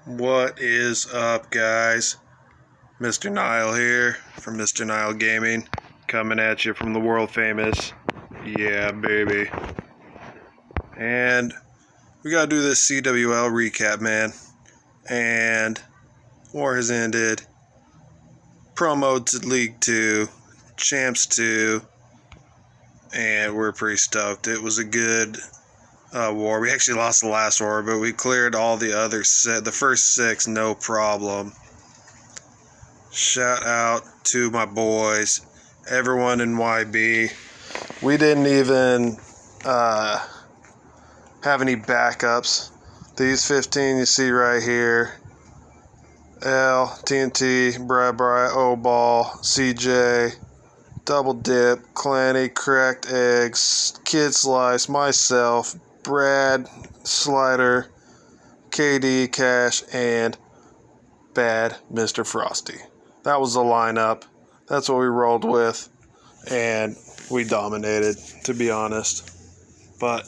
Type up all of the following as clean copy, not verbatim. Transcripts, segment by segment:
What is up, guys? Mr. Nile here from Mr. Nile Gaming, coming at you from the world famous, yeah baby. And we gotta do this CWL recap, man. And war has ended. Promo to League 2, Champs 2, and we're pretty stoked. It was a good war. We actually lost the last war, but we cleared all the other the first 6, no problem. Shout out to my boys, everyone in YB. We didn't even have any backups. These 15 you see right here: L, TNT, Bri, O-Ball, CJ, Double Dip, Clanny, Cracked Eggs, Kid Slice, myself, Brad, Slider, KD, Cash, and Bad Mr. Frosty. That was the lineup. That's what we rolled with, and we dominated, to be honest. But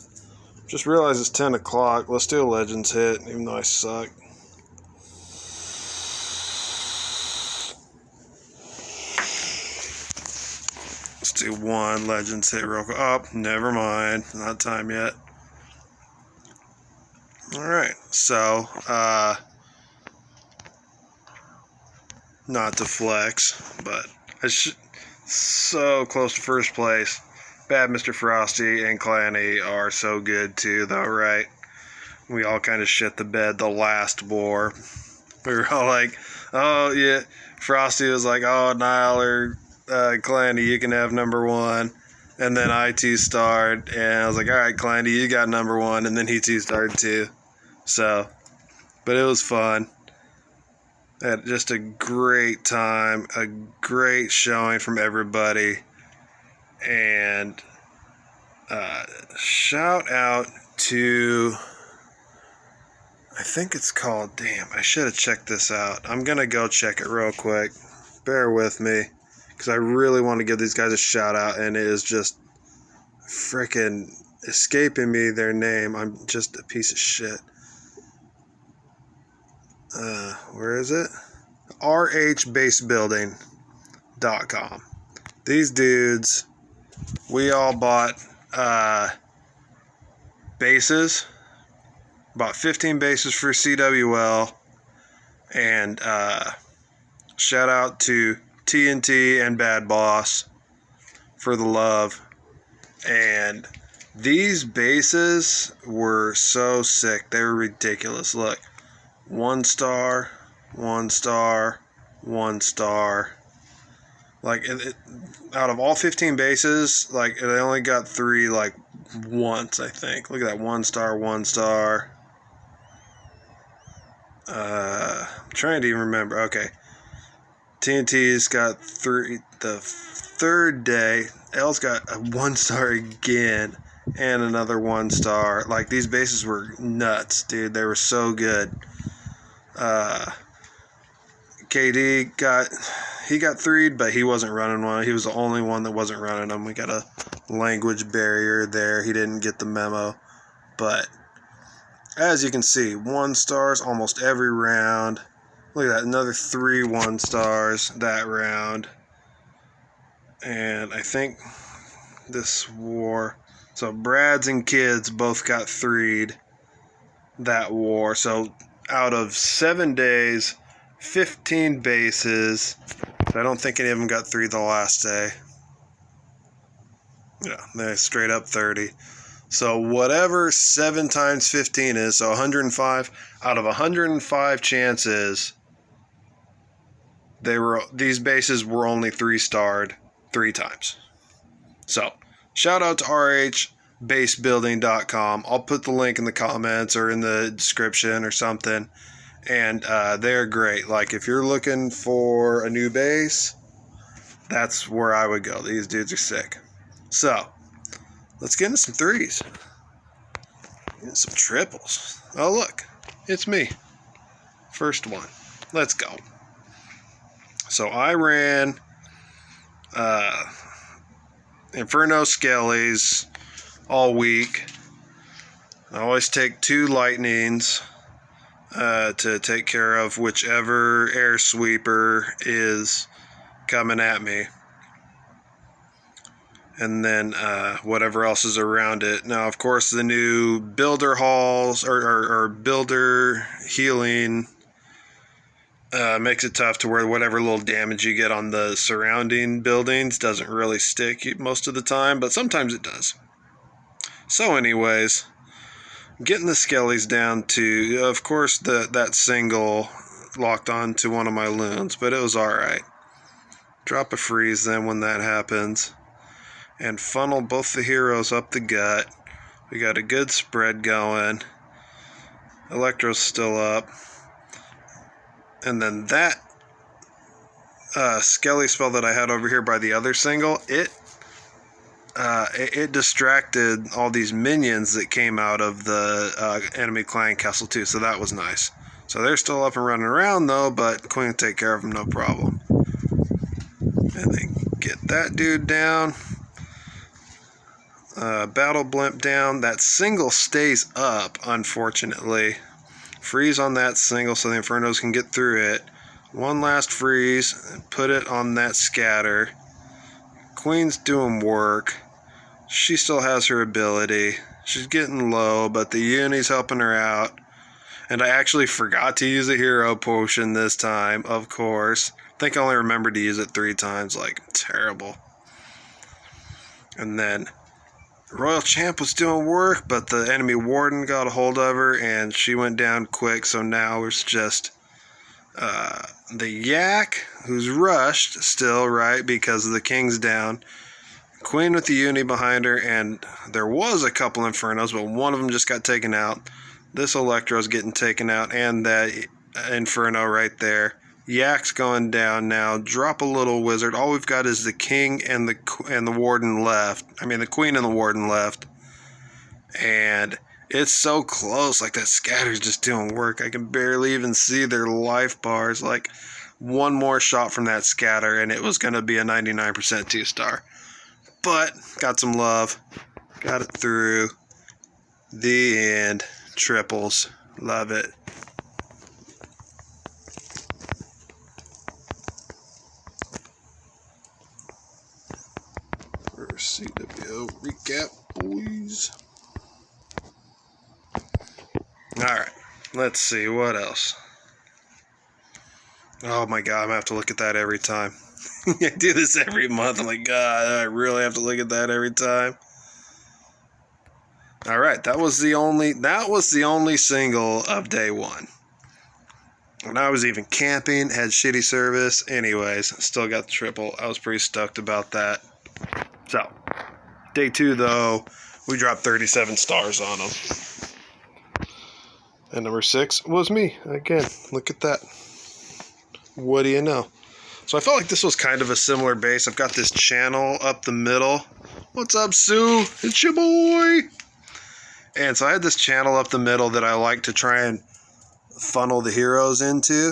just realized it's 10 o'clock. Let's do a Legends hit, even though I suck. Let's do one Legends hit real quick. Oh, never mind. Not time yet. Alright, so, not to flex, but so close to first place. Bad Mr. Frosty and Clanny are so good too, though, right? We all kind of shit the bed the last war. We were all like, oh, yeah. Frosty was like, oh, Nile or Clanny, you can have number 1. And then I T-starred, and I was like, all right, Clanny, you got number 1. And then he T-starred too. So, but it was fun. Had just a great time, a great showing from everybody, and shout out to, I think it's called, damn, I should have checked this out. I'm going to go check it real quick. Bear with me, because I really want to give these guys a shout out, and it is just freaking escaping me their name. I'm just a piece of shit. Where is it? rhbasebuilding.com. These dudes, we all bought bases, bought 15 bases for CWL, and shout out to TNT and Bad Boss for the love. And these bases were so sick. They were ridiculous. Look. 1 star, 1 star, 1 star. Like, out of all 15 bases, like, it only got 3, like, once, I think. Look at that, 1 star, 1 star. I'm trying to even remember. Okay. TNT's got 3 the 3rd day. L's got a 1 star again, and another 1 star. Like, these bases were nuts, dude. They were so good. KD got 3'd, but he wasn't running one. He was the only one that wasn't running them. We got a language barrier there. He didn't get the memo. But as you can see, 1 stars almost every round. Look at that, another 3 1 stars that round. And I think this war, so Brad's and Kids both got 3'd that war. So out of 7 days, 15 bases. I don't think any of them got 3 the last day. Yeah, they're straight up 30. So whatever 7 times 15 is, so 105. Out of 105 chances, these bases were only 3-starred 3 times. So shout out to rhbasebuilding.com. I'll put the link in the comments or in the description or something. And they're great. Like, if you're looking for a new base, that's where I would go. These dudes are sick. So, let's get into some 3s. Get some triples. Oh, look. It's me. First one. Let's go. So, I ran Inferno Skellies all week. I always take 2 lightnings. to take care of whichever air sweeper is coming at me. And then whatever else is around it. Now, of course, the new builder halls or builder healing makes it tough to where whatever little damage you get on the surrounding buildings doesn't really stick most of the time, but sometimes it does. So anyways, getting the skellies down to, of course, that single locked on to one of my loons, but it was alright. Drop a freeze then when that happens. And funnel both the heroes up the gut. We got a good spread going. Electro's still up. And then that Skelly spell that I had over here by the other single, it distracted all these minions that came out of the enemy clan castle too, so that was nice. So they're still up and running around though, but Queen will take care of them no problem. And then get that dude down. Battle blimp down. That single stays up, unfortunately. Freeze on that single so the Infernos can get through it. One last freeze and put it on that scatter. Queen's doing work. She still has her ability. She's getting low, but the Uni's helping her out. And I actually forgot to use a hero potion this time, of course. I think I only remembered to use it 3 times, like, terrible. And then Royal Champ was doing work, but the enemy warden got a hold of her, and she went down quick, so now it's just the Yak, who's rushed still, right, because the king's down. Queen with the Uni behind her, and there was a couple Infernos, but one of them just got taken out. This Electro's getting taken out, and that Inferno right there. Yak's going down now. Drop a little wizard. All we've got is the king and the warden left. I mean, the queen and the warden left. And it's so close. Like, that scatter's just doing work. I can barely even see their life bars. Like, one more shot from that scatter, and it was going to be a 99% 2-star. But, got some love. Got it through. The end. Triples. Love it. CWL recap, boys. Alright, let's see, what else? Oh my god, I'm gonna have to look at that every time. I do this every month. I'm like, God, I really have to look at that every time. Alright, that was the only single of day 1. When I was even camping, had shitty service. Anyways, still got the triple. I was pretty stoked about that. So, day 2, though, we dropped 37 stars on them. And number 6 was me. Again, look at that. What do you know? So I felt like this was kind of a similar base. I've got this channel up the middle. What's up, Sue? It's your boy. And so I had this channel up the middle that I like to try and funnel the heroes into.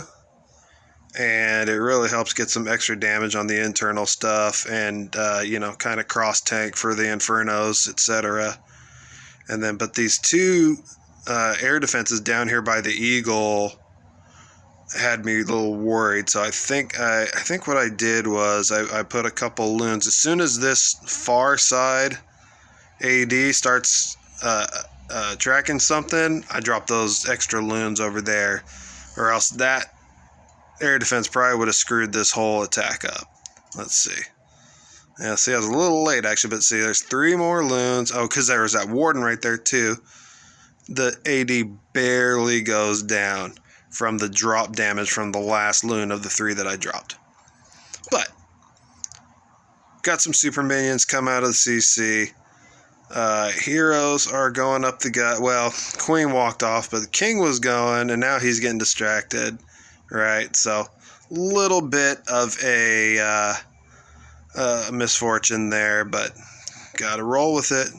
And it really helps get some extra damage on the internal stuff and, kind of cross tank for the Infernos, etc. And then, but these 2 air defenses down here by the Eagle had me a little worried. So I think what I did was I put a couple loons. As soon as this far side AD starts tracking something, I drop those extra loons over there, or else that air defense probably would have screwed this whole attack up. Let's see. Yeah, see, I was a little late, actually, but see, there's 3 more loons. Oh, because there was that warden right there, too. The AD barely goes down from the drop damage from the last loon of the 3 that I dropped. But, got some super minions come out of the CC. Heroes are going up the gut. Well, Queen walked off, but the King was going, and now he's getting distracted. Right, so little bit of a misfortune there, but gotta roll with it.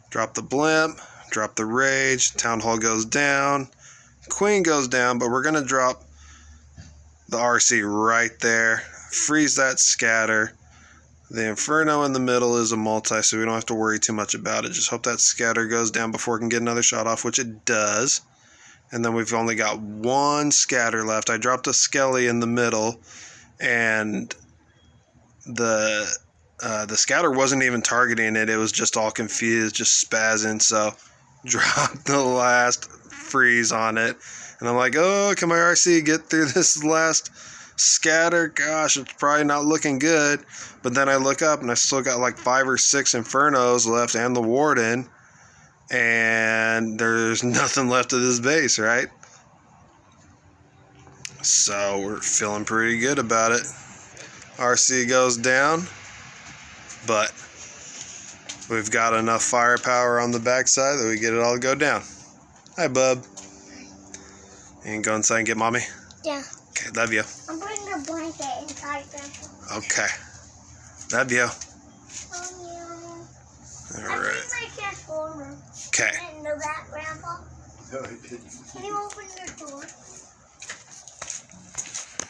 Drop the blimp, drop the rage, town hall goes down, Queen goes down, but we're gonna drop the RC right there, freeze that scatter. The Inferno in the middle is a multi, so we don't have to worry too much about it. Just hope that scatter goes down before it can get another shot off, which it does. and then we've only got one scatter left. I dropped a skelly in the middle, and the scatter wasn't even targeting it. It was just all confused, just spazzing. So dropped the last freeze on it, and I'm like, oh, come on, RC, get through this last scatter. Gosh, it's probably not looking good. But then I look up, and I still got like 5 or 6 Infernos left and the Warden, and there's nothing left of this base, right? So we're feeling pretty good about it. RC goes down, but we've got enough firepower on the backside that we get it all to go down. Hi, bub. You can go inside and get mommy? Yeah. Okay, love you. I'm putting a blanket inside Grandpa. Okay. Love you. All All right. I transformer. Okay. I didn't know that, Grandpa. No, I didn't. Can you open your door?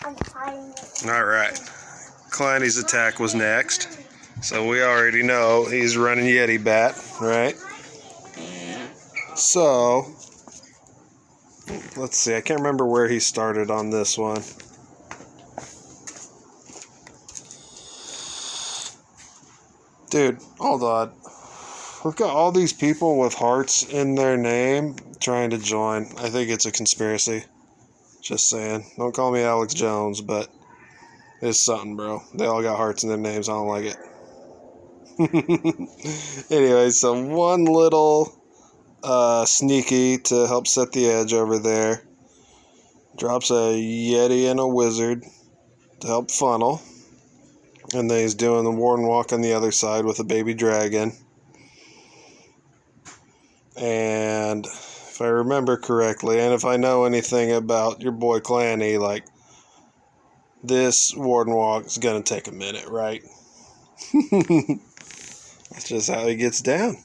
I'm hiding it. All right. Clanny's attack was next. So we already know he's running Yeti Bat, right? So, let's see. I can't remember where he started on this one. Dude, hold on. We've got all these people with hearts in their name trying to join. I think it's a conspiracy. Just saying. Don't call me Alex Jones, but it's something, bro. They all got hearts in their names. I don't like it. Anyway, so one little sneaky to help set the edge over there. Drops a Yeti and a Wizard to help funnel. And then he's doing the Warden Walk on the other side with a baby dragon. And if I remember correctly, and if I know anything about your boy Clanny, like, this Warden Walk is going to take a minute, right? That's just how he gets down.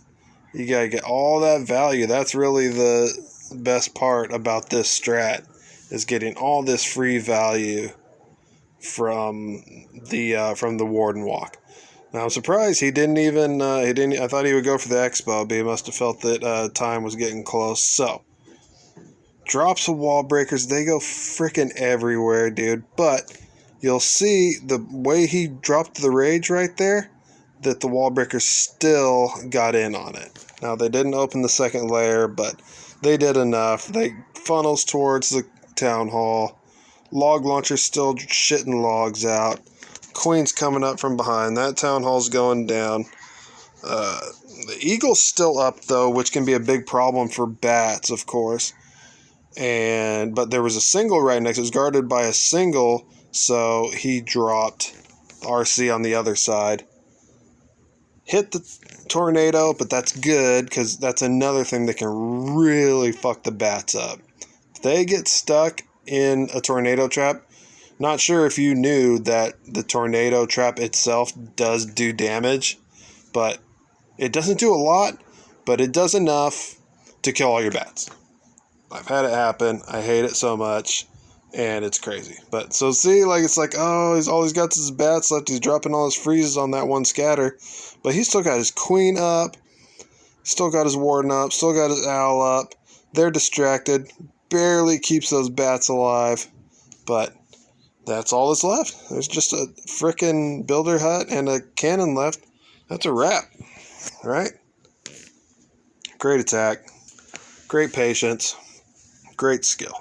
You got to get all that value. That's really the best part about this strat, is getting all this free value from the Warden Walk. Now I'm surprised he didn't even I thought he would go for the Expo, but he must have felt that time was getting close. So drops of wall breakers, they go freaking everywhere, dude. But you'll see the way he dropped the rage right there, that the wall breakers still got in on it. Now they didn't open the second layer, but they did enough. They funnels towards the town hall. Log launcher's still shitting logs out. Queen's coming up from behind. That town hall's going down. The Eagle's still up, though, which can be a big problem for bats, of course. But there was a single right next. It was guarded by a single, so he dropped RC on the other side. Hit the tornado, but that's good, because that's another thing that can really fuck the bats up. If they get stuck in a tornado trap, not sure if you knew that the tornado trap itself does do damage, but it doesn't do a lot, but it does enough to kill all your bats. I've had it happen. I hate it so much, and it's crazy. But so see, like, it's like, oh, all he's got is his bats left. He's dropping all his freezes on that one scatter, but he's still got his queen up, still got his warden up, still got his owl up. They're distracted, barely keeps those bats alive, but that's all that's left. There's just a frickin' builder hut and a cannon left. That's a wrap, right? Great attack, great patience, great skill.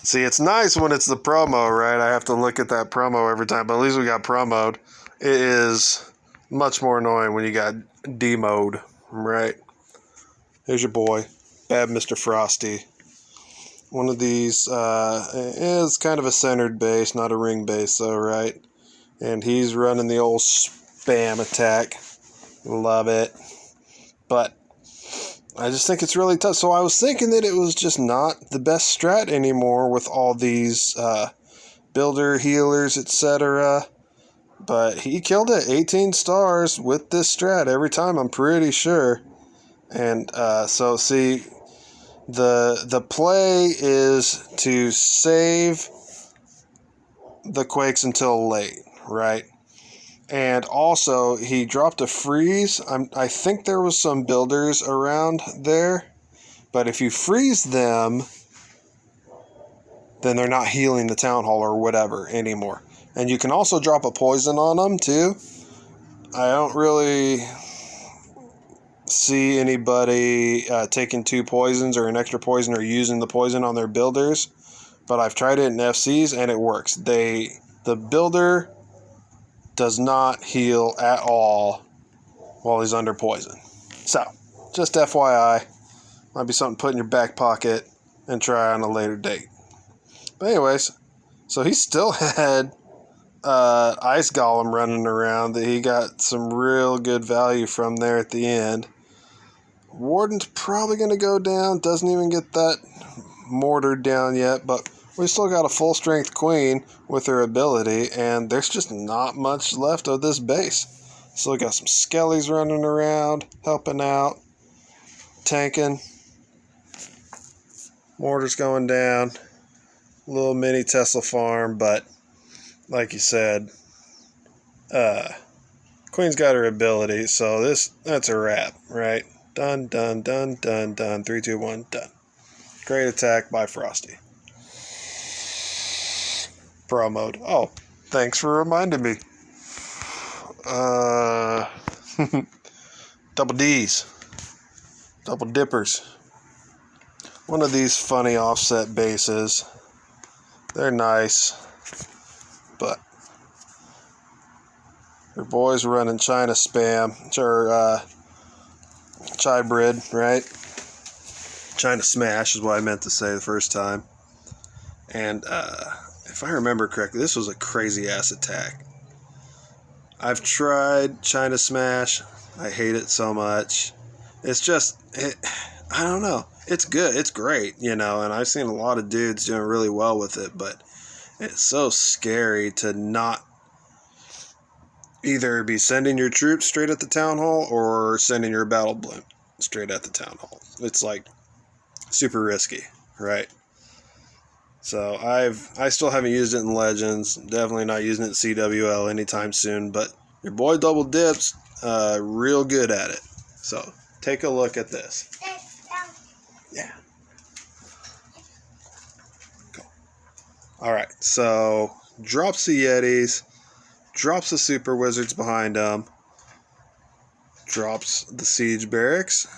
See, it's nice when it's the promo, right? I have to look at that promo every time, but at least we got promoed. It is much more annoying when you got demoed, right? Here's your boy, Bad Mr. Frosty. One of these is kind of a centered base, not a ring base, though, right? And he's running the old spam attack. Love it. But I just think it's really tough. So I was thinking that it was just not the best strat anymore with all these builder healers, etc. But he killed it. 18 stars with this strat every time, I'm pretty sure. And so see, the play is to save the Quakes until late, right? And also, he dropped a freeze. I think there was some builders around there. But if you freeze them, then they're not healing the town hall or whatever anymore. And you can also drop a poison on them, too. I don't really see anybody taking 2 poisons or an extra poison or using the poison on their builders. But I've tried it in FCs, and it works. The builder does not heal at all while he's under poison. So, just FYI, might be something to put in your back pocket and try on a later date. But anyways, so he still had Ice Golem running around that he got some real good value from there at the end. Warden's probably going to go down. Doesn't even get that mortared down yet, but we still got a full strength queen with her ability, and there's just not much left of this base. Still got some skellies running around, helping out, tanking. Mortar's going down. Little mini Tesla farm, but like you said, Queen's got her ability, so that's a wrap, right? Done, done, done, done, done. 3, 2, 1, done. Great attack by Frosty. Pro mode. Oh, thanks for reminding me. Double D's. Double dippers. One of these funny offset bases. They're nice, but your boy's running China spam, or Chybrid, right? China smash is what I meant to say the first time. And if I remember correctly, this was a crazy ass attack. I've tried China smash. I hate it so much. It's just, I don't know. It's good. It's great, and I've seen a lot of dudes doing really well with it, but it's so scary to not either be sending your troops straight at the town hall or sending your battle blimp straight at the town hall. It's like super risky, right? So I still haven't used it in Legends. Definitely not using it in CWL anytime soon, but your boy Double Dips, real good at it. So take a look at this. Yeah. Cool. Alright, so drops the Yetis, drops the Super Wizards behind them, drops the Siege Barracks,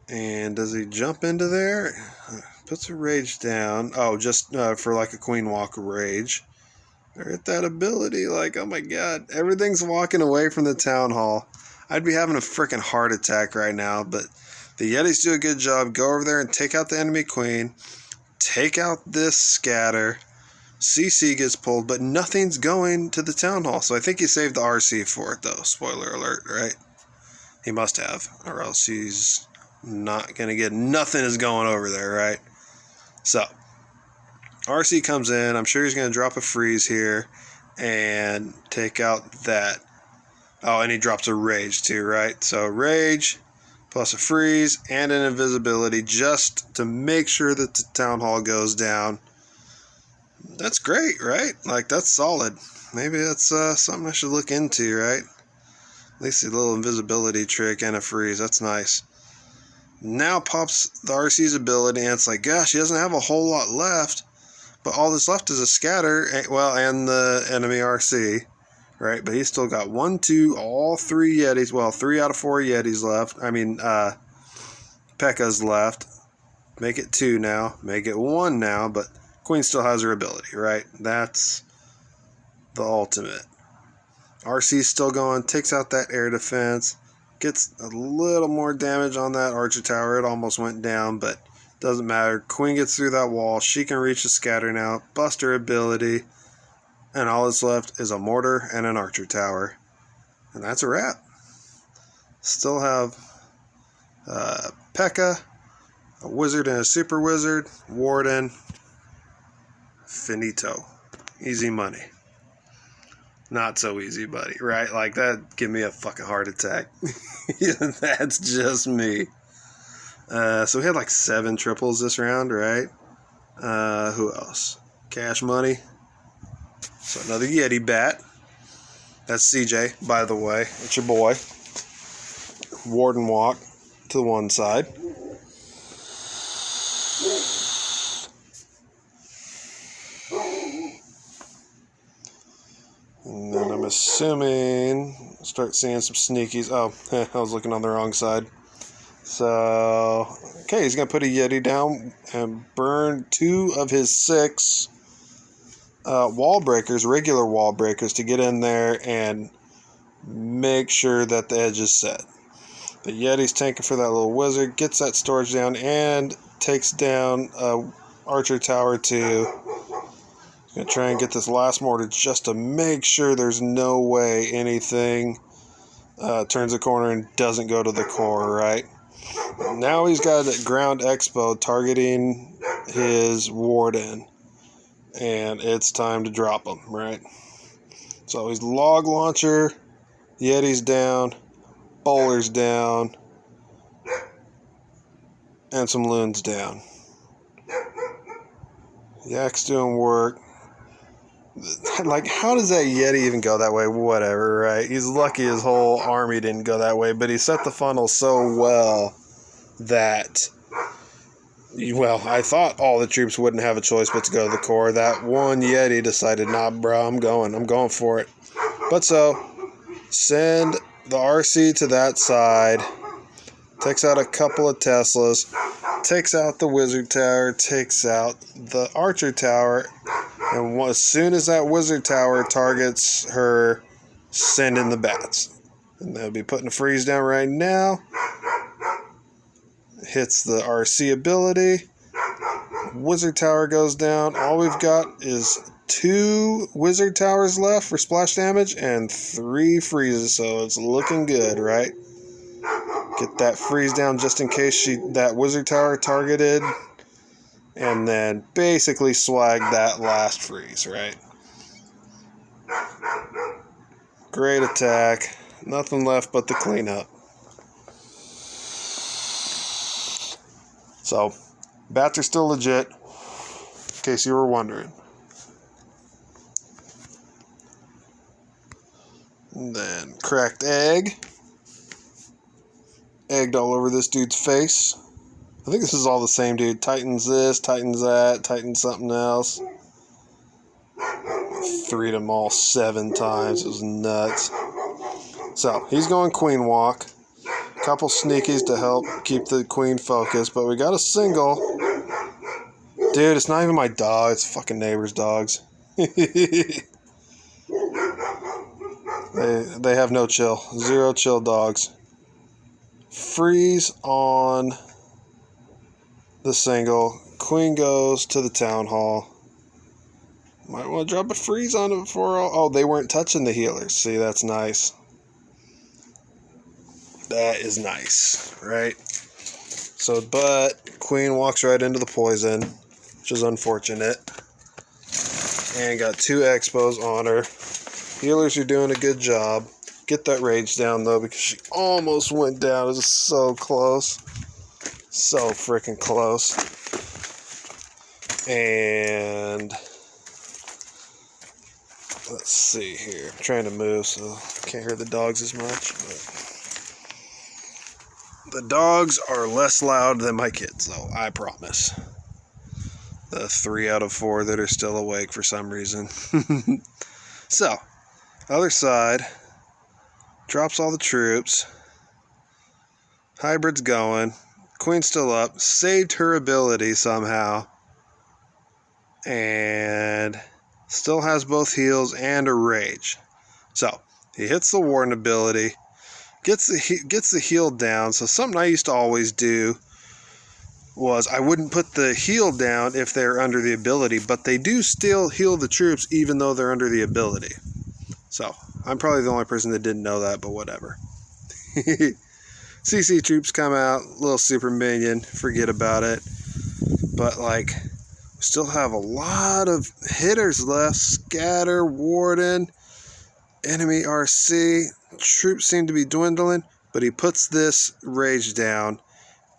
and does he jump into there? Puts a Rage down. Oh, just for like a Queen Walk Rage. They're at that ability, like, oh my god, everything's walking away from the Town Hall. I'd be having a freaking heart attack right now, but the Yetis do a good job. Go over there and take out the enemy Queen. Take out this scatter. CC gets pulled, but nothing's going to the Town Hall. So I think he saved the RC for it, though. Spoiler alert, right? He must have, or else he's not going to get... Nothing is going over there, right? So, RC comes in. I'm sure he's going to drop a freeze here and take out that. Oh, and he drops a rage too, right? So rage plus a freeze and an invisibility just to make sure that the town hall goes down. That's great, right? Like, that's solid. Maybe that's something I should look into, right? At least a little invisibility trick and a freeze. That's nice. Now pops the RC's ability, and it's like, gosh, he doesn't have a whole lot left. But all that's left is a scatter, and the enemy RC, right? But he's still got 1, 2, all 3 Yetis. Well, 3 out of 4 Yetis left. I mean, P.E.K.K.A.'s left. Make it 2 now. Make it 1 now, but Queen still has her ability, right? That's the ultimate. RC's still going, takes out that air defense, gets a little more damage on that archer tower. It almost went down, but doesn't matter. Queen gets through that wall. She can reach the scatter now, bust her ability, and all that's left is a mortar and an archer tower. And that's a wrap. Still have P.E.K.K.A., a wizard and a super wizard, warden, finito. Easy money. Not so easy, buddy, right? Like, that give me a fucking heart attack. That's just me. So we had like 7 triples this round, right? Who else? Cash money. So another Yeti bat. That's CJ, by the way. It's your boy. Warden walk to the one side. And then I'm assuming start seeing some sneakies. Oh, I was looking on the wrong side. So, okay, he's going to put a Yeti down and burn 2 of his 6 wall breakers, regular wall breakers, to get in there and make sure that the edge is set. The Yeti's tanking for that little wizard, gets that storage down, and takes down Archer Tower 2. Gonna try and get this last mortar just to make sure there's no way anything turns the corner and doesn't go to the core, right? Now he's got a ground expo targeting his warden, and it's time to drop him, right? So he's log launcher, Yeti's down, bowler's down, and some loons down. Yak's doing work. Like, how does that Yeti even go that way? Whatever, right? He's lucky his whole army didn't go that way, but he set the funnel so well that, well, I thought all the troops wouldn't have a choice but to go to the core. That one Yeti decided, nah, bro, I'm going for it. But so, send the RC to that side, takes out a couple of Teslas, takes out the Wizard Tower, takes out the Archer Tower, and as soon as that Wizard Tower targets her, send in the bats. And they'll be putting a freeze down right now. Hits the RC ability. Wizard Tower goes down. All we've got is 2 Wizard Towers left for splash damage and 3 freezes, so it's looking good, right? Get that freeze down just in case that Wizard Tower targeted, and then basically swag that last freeze, right? Great attack. Nothing left but the cleanup. So, bats are still legit, in case you were wondering. And then cracked egg. Egged all over this dude's face. I think this is all the same dude. Tightens this, tightens that, tightens something else. Threed them all 7 times. It was nuts. So, he's going queen walk. Couple sneakies to help keep the queen focused, but we got a single. Dude, it's not even my dog. It's fucking neighbors' dogs. They have no chill. 0 chill dogs. Freeze on the single. Queen goes to the town hall. Might want to drop a freeze on it before oh, they weren't touching the healers. See, that's nice. That is nice, right? So, but queen walks right into the poison, which is unfortunate. And got 2 expos on her. Healers are doing a good job. Get that rage down, though, because she almost went down. It was so close. So freaking close. And let's see here. I'm trying to move, so I can't hear the dogs as much. But the dogs are less loud than my kids, though, I promise. The 3 out of 4 that are still awake for some reason. So, other side. Drops all the troops. Hybrid's going. Queen's still up. Saved her ability somehow. And still has both heals and a rage. So, he hits the warden ability. Gets the heal down. So something I used to always do was I wouldn't put the heal down if they're under the ability, but they do still heal the troops even though they're under the ability. So, I'm probably the only person that didn't know that, but whatever. CC troops come out, little super minion, forget about it. But, like, we still have a lot of hitters left. Scatter, Warden, enemy RC. Troops seem to be dwindling, but he puts this rage down,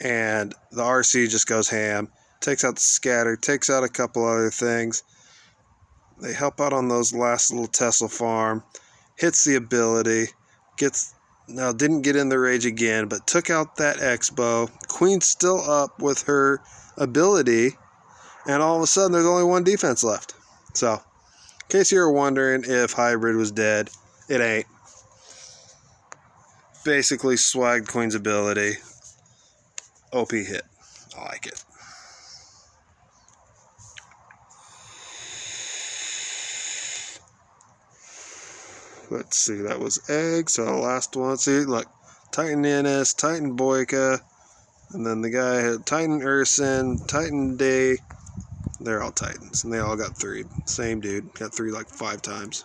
and the RC just goes ham. Takes out the scatter, takes out a couple other things. They help out on those last little Tesla farm. hits the ability, didn't get in the rage again, but took out that X-bow. Queen's still up with her ability, and all of a sudden there's only one defense left. So, in case you were wondering if Hybrid was dead, it ain't. Basically swagged Queen's ability. OP hit. I like it. Let's see, that was Egg, so the last one. See, look, Titan NS, Titan Boyka, and then the guy had Titan Urson, Titan Day. They're all Titans, and they all got 3. Same dude, got 3 like 5 times.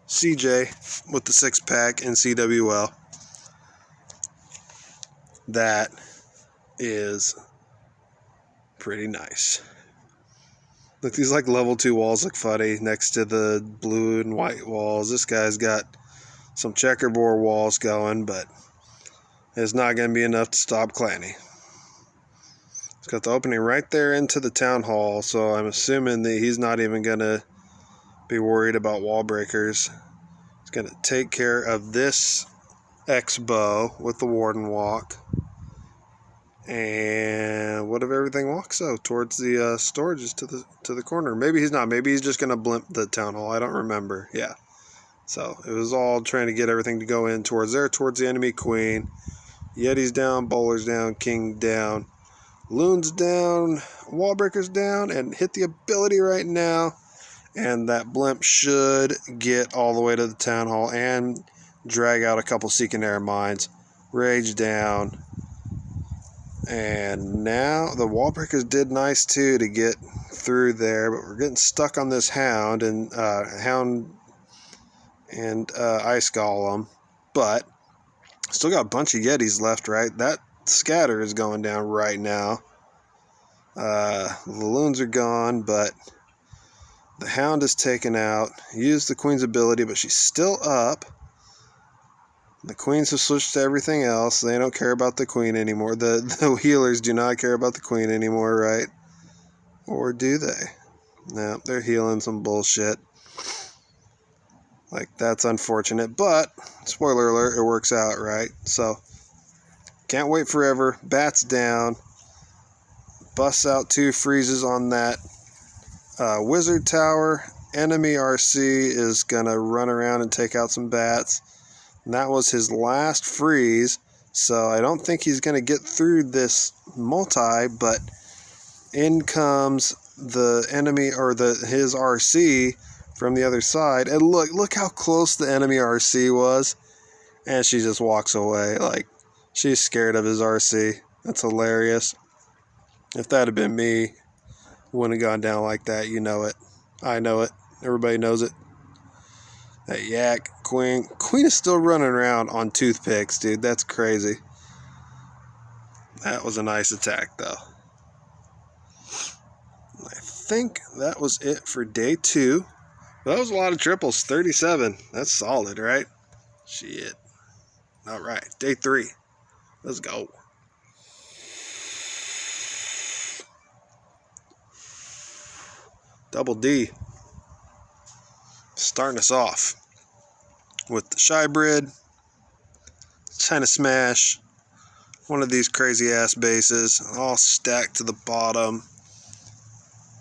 CJ with the 6-pack in CWL. That is pretty nice. Look, these like level 2 walls look funny next to the blue and white walls. This guy's got some checkerboard walls going, but it's not going to be enough to stop Clanny. It's got the opening right there into the town hall, so I'm assuming that he's not even going to be worried about wall breakers. He's going to take care of this X-bow with the Warden walk. And what if everything walks towards the storages to the corner? Maybe he's not. Maybe he's just going to blimp the town hall. I don't remember. Yeah. So it was all trying to get everything to go in towards there, towards the enemy queen. Yeti's down, Bowler's down, King down, Loon's down, Wallbreaker's down, and hit the ability right now. And that blimp should get all the way to the town hall and drag out a couple Seeking Air mines. Rage down. And now the Wallbreakers did nice too to get through there, but we're getting stuck on this Hound and Ice Golem. But still got a bunch of Yetis left, right? That scatter is going down right now. The Loons are gone, but the Hound is taken out. Used the Queen's ability, but she's still up. The Queens have switched to everything else. They don't care about the Queen anymore. The healers do not care about the Queen anymore, right? Or do they? No, they're healing some bullshit. Like, that's unfortunate. But, spoiler alert, it works out, right? So, can't wait forever. Bats down. Busts out 2 freezes on that Wizard Tower. Enemy RC is going to run around and take out some bats. And that was his last freeze, so I don't think he's going to get through this multi, but in comes the enemy, or his RC from the other side, and look how close the enemy RC was, and she just walks away, like, she's scared of his RC. That's hilarious. If that had been me, it wouldn't have gone down like that. You know it. I know it. Everybody knows it. That Yak, Queen is still running around on toothpicks, dude. That's crazy. That was a nice attack, though. I think that was it for day 2. That was a lot of triples. 37. That's solid, right? Shit. All right. Day 3. Let's go. Double D. Starting us off with the Shybrid, China Smash, one of these crazy ass bases, all stacked to the bottom,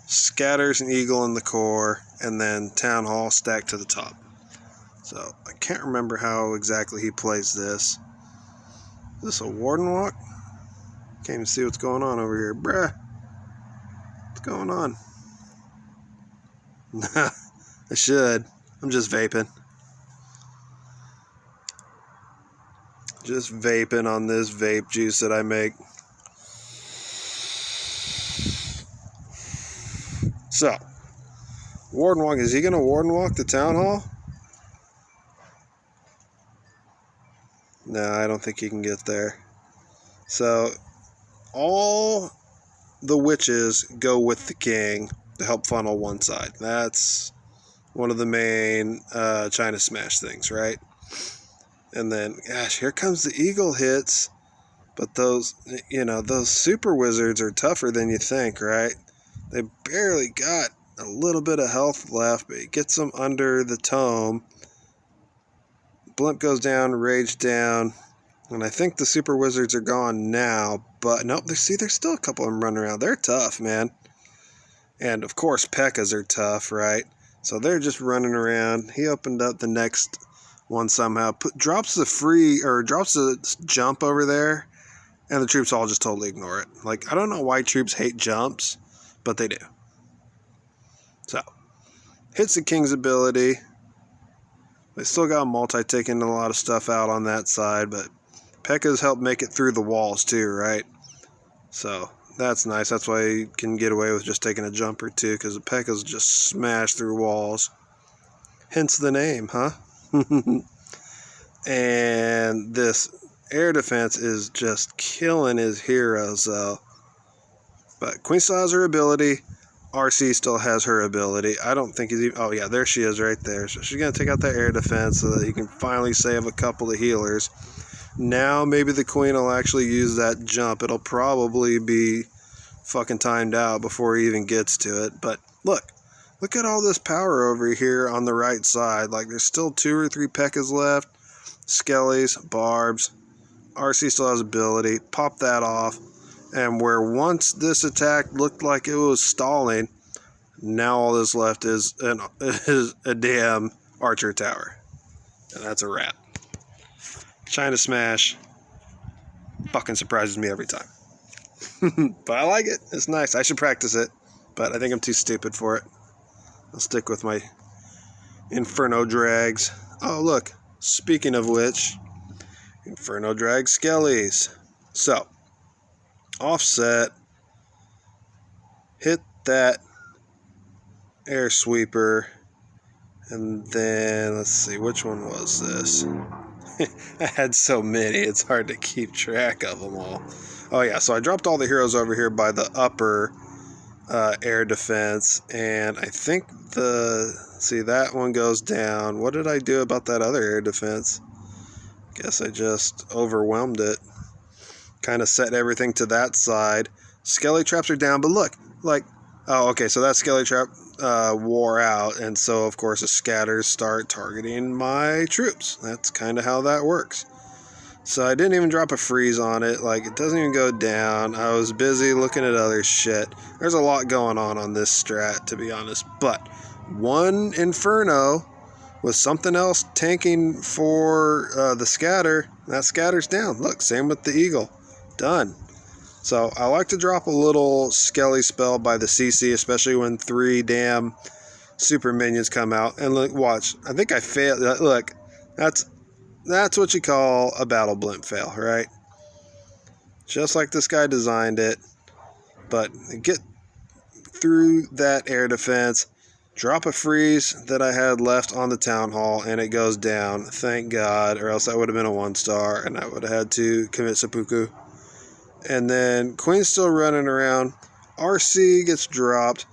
Scatters and Eagle in the core, and then Town Hall stacked to the top. So I can't remember how exactly he plays this. Is this a Warden walk? Can't even see what's going on over here, bruh. What's going on? I should. I'm just vaping. Just vaping on this vape juice that I make. So, Warden Walk. Is he going to Warden Walk the Town Hall? No, I don't think he can get there. So, all the witches go with the king to help funnel one side. That's one of the main China Smash things, right? And then, gosh, here comes the Eagle hits. But those super wizards are tougher than you think, right? They barely got a little bit of health left, but he gets them under the tome. Blimp goes down, Rage down. And I think the Super Wizards are gone now. But nope, there's still a couple of them running around. They're tough, man. And of course, P.E.K.K.A.s are tough, right? So they're just running around. He opened up the next one somehow. Drops the jump over there. And the troops all just totally ignore it. Like, I don't know why troops hate jumps, but they do. So, hits the King's ability. They still got multi taking a lot of stuff out on that side, but P.E.K.K.A.'s helped make it through the walls too, right? So, that's nice. That's why you can get away with just taking a jump or two, because the P.E.K.K.A.'s just smash through walls. Hence the name, huh? And this air defense is just killing his heroes, though. But Queen still has her ability. RC still has her ability. I don't think he's even... Oh, yeah, there she is right there. So she's going to take out that air defense so that he can finally save a couple of healers. Now maybe the Queen will actually use that jump. It'll probably be fucking timed out before he even gets to it. But look at all this power over here on the right side. Like, there's still 2 or 3 P.E.K.K.A.s left. Skellies, Barbs. RC still has ability. Pop that off. And where once this attack looked like it was stalling, now all that's left is a damn archer tower. And that's a wrap. China Smash fucking surprises me every time. But I like it. It's nice. I should practice it. But I think I'm too stupid for it. I'll stick with my Inferno Drags. Oh, look. Speaking of which, Inferno Drag Skellies. So, offset. Hit that air sweeper. And then, let's see, which one was this? I had so many, it's hard to keep track of them all. Oh yeah, so I dropped all the heroes over here by the upper air defense, and I think that one goes down. What did I do about that other air defense? Guess I just overwhelmed it. Kind of set everything to that side. Skelly traps are down, but look, like, oh, okay, so that Skelly trap wore out, and so of course the scatters start targeting my troops. That's kind of how that works. So I didn't even drop a freeze on it. Like, it doesn't even go down. I was busy looking at other shit. There's a lot going on this strat, to be honest. But one Inferno with something else tanking for the scatter. That scatter's down. Look, same with the Eagle. Done. So I like to drop a little Skelly spell by the CC, especially when 3 damn super minions come out. And look, watch. I think I failed. Look, that's what you call a battle blimp fail, right? Just like this guy designed it. But get through that air defense, drop a freeze that I had left on the town hall, and it goes down. Thank God, or else that would have been a 1-star, and I would have had to commit seppuku. And then Queen's still running around. RC gets dropped.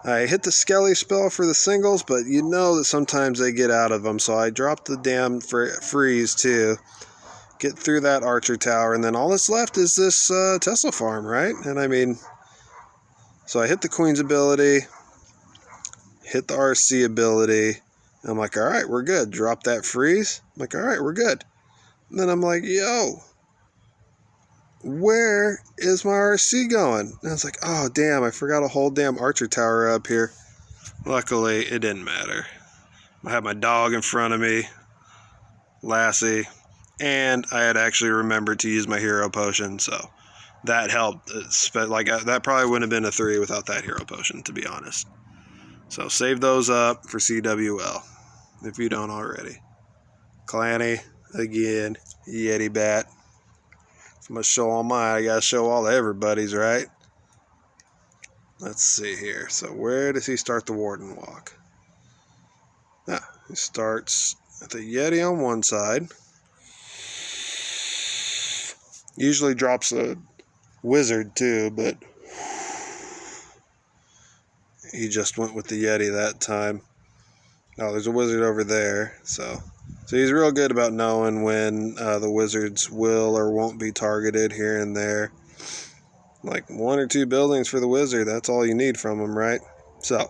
I hit the Skelly spell for the singles, but you know that sometimes they get out of them, so I dropped the damn freeze too. Get through that archer tower, and then all that's left is this Tesla farm, right? And I mean, so I hit the Queen's ability, hit the RC ability. I'm like, all right, we're good. Drop that freeze. I'm like, all right, we're good. And then I'm like, yo, where is my RC going? And I was like, oh, damn, I forgot a whole damn archer tower up here. Luckily, it didn't matter. I had my dog in front of me, Lassie, and I had actually remembered to use my hero potion, so that helped. That probably wouldn't have been a 3 without that hero potion, to be honest. So save those up for CWL, if you don't already. Clanny, again, Yeti Bat. I'm going to show all mine. I got to show all everybody's, right? Let's see here. So where does he start the Warden Walk? He starts at the Yeti on one side. Usually drops a Wizard too, but he just went with the Yeti that time. Oh, there's a Wizard over there, so he's real good about knowing when the Wizards will or won't be targeted here and there. Like 1 or 2 buildings for the Wizard, that's all you need from him, right? So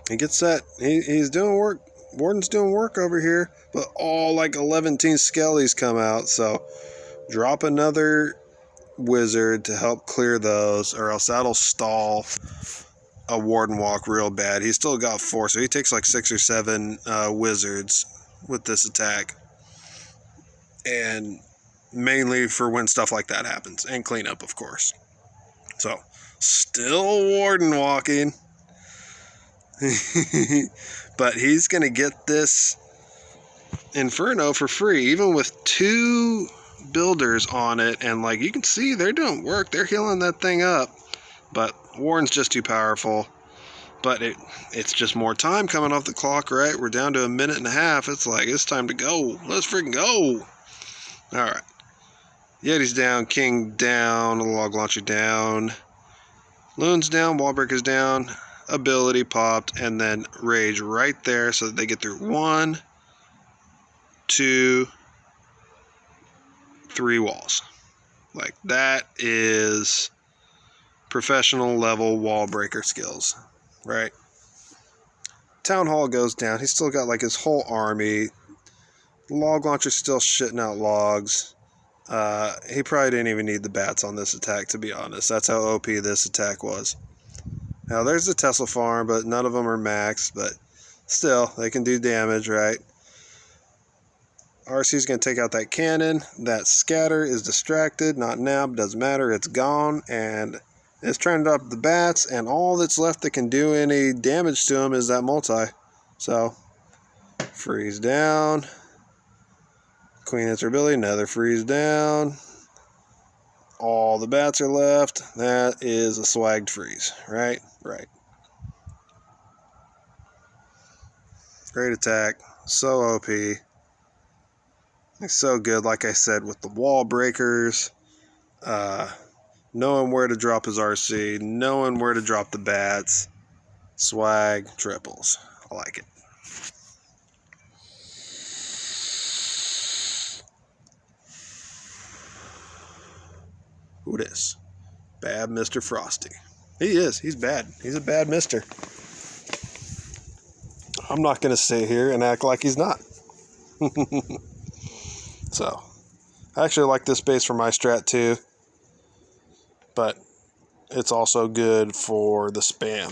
he gets set. He's doing work Warden's doing work over here, but all like 11 skellies come out, so drop another wizard to help clear those, or else that'll stall a Warden walk real bad. He's still got 4, so he takes like 6 or 7 wizards with this attack. And mainly for when stuff like that happens, and cleanup, of course. So, still Warden walking. But he's going to get this Inferno for free, even with 2 builders on it. And like you can see, they're doing work. They're healing that thing up. But Warden's just too powerful. But it's just more time coming off the clock, right? We're down to 1.5 minutes. It's like, it's time to go. Let's freaking go. Alright. Yeti's down, King down, Log Launcher down, Loon's down, Wallbreaker's down, Ability popped, and then Rage right there so that they get through 1, 2, 3 walls. Like, that is professional level Wallbreaker skills, right? Town Hall goes down. He's still got like his whole army. Log Launcher's still shitting out logs. He probably didn't even need the bats on this attack, to be honest. That's how OP this attack was. Now, there's the Tesla farm, but none of them are maxed, but still, they can do damage, right? RC's going to take out that cannon. That scatter is distracted, not now, but doesn't matter. It's gone, and it's trying to up the bats, and all that's left that can do any damage to him is that multi. So, freeze down. Queen hits her ability, another freeze down. All the bats are left. That is a swagged freeze, right? Right. Great attack. So OP. It's so good, like I said, with the wall breakers. Knowing where to drop his RC. Knowing where to drop the bats. Swag triples. I like it. Who this? Bad Mr. Frosty. He is. He's bad. He's a bad mister. I'm not going to sit here and act like he's not. So, I actually like this base for my strat too. But it's also good for the spam.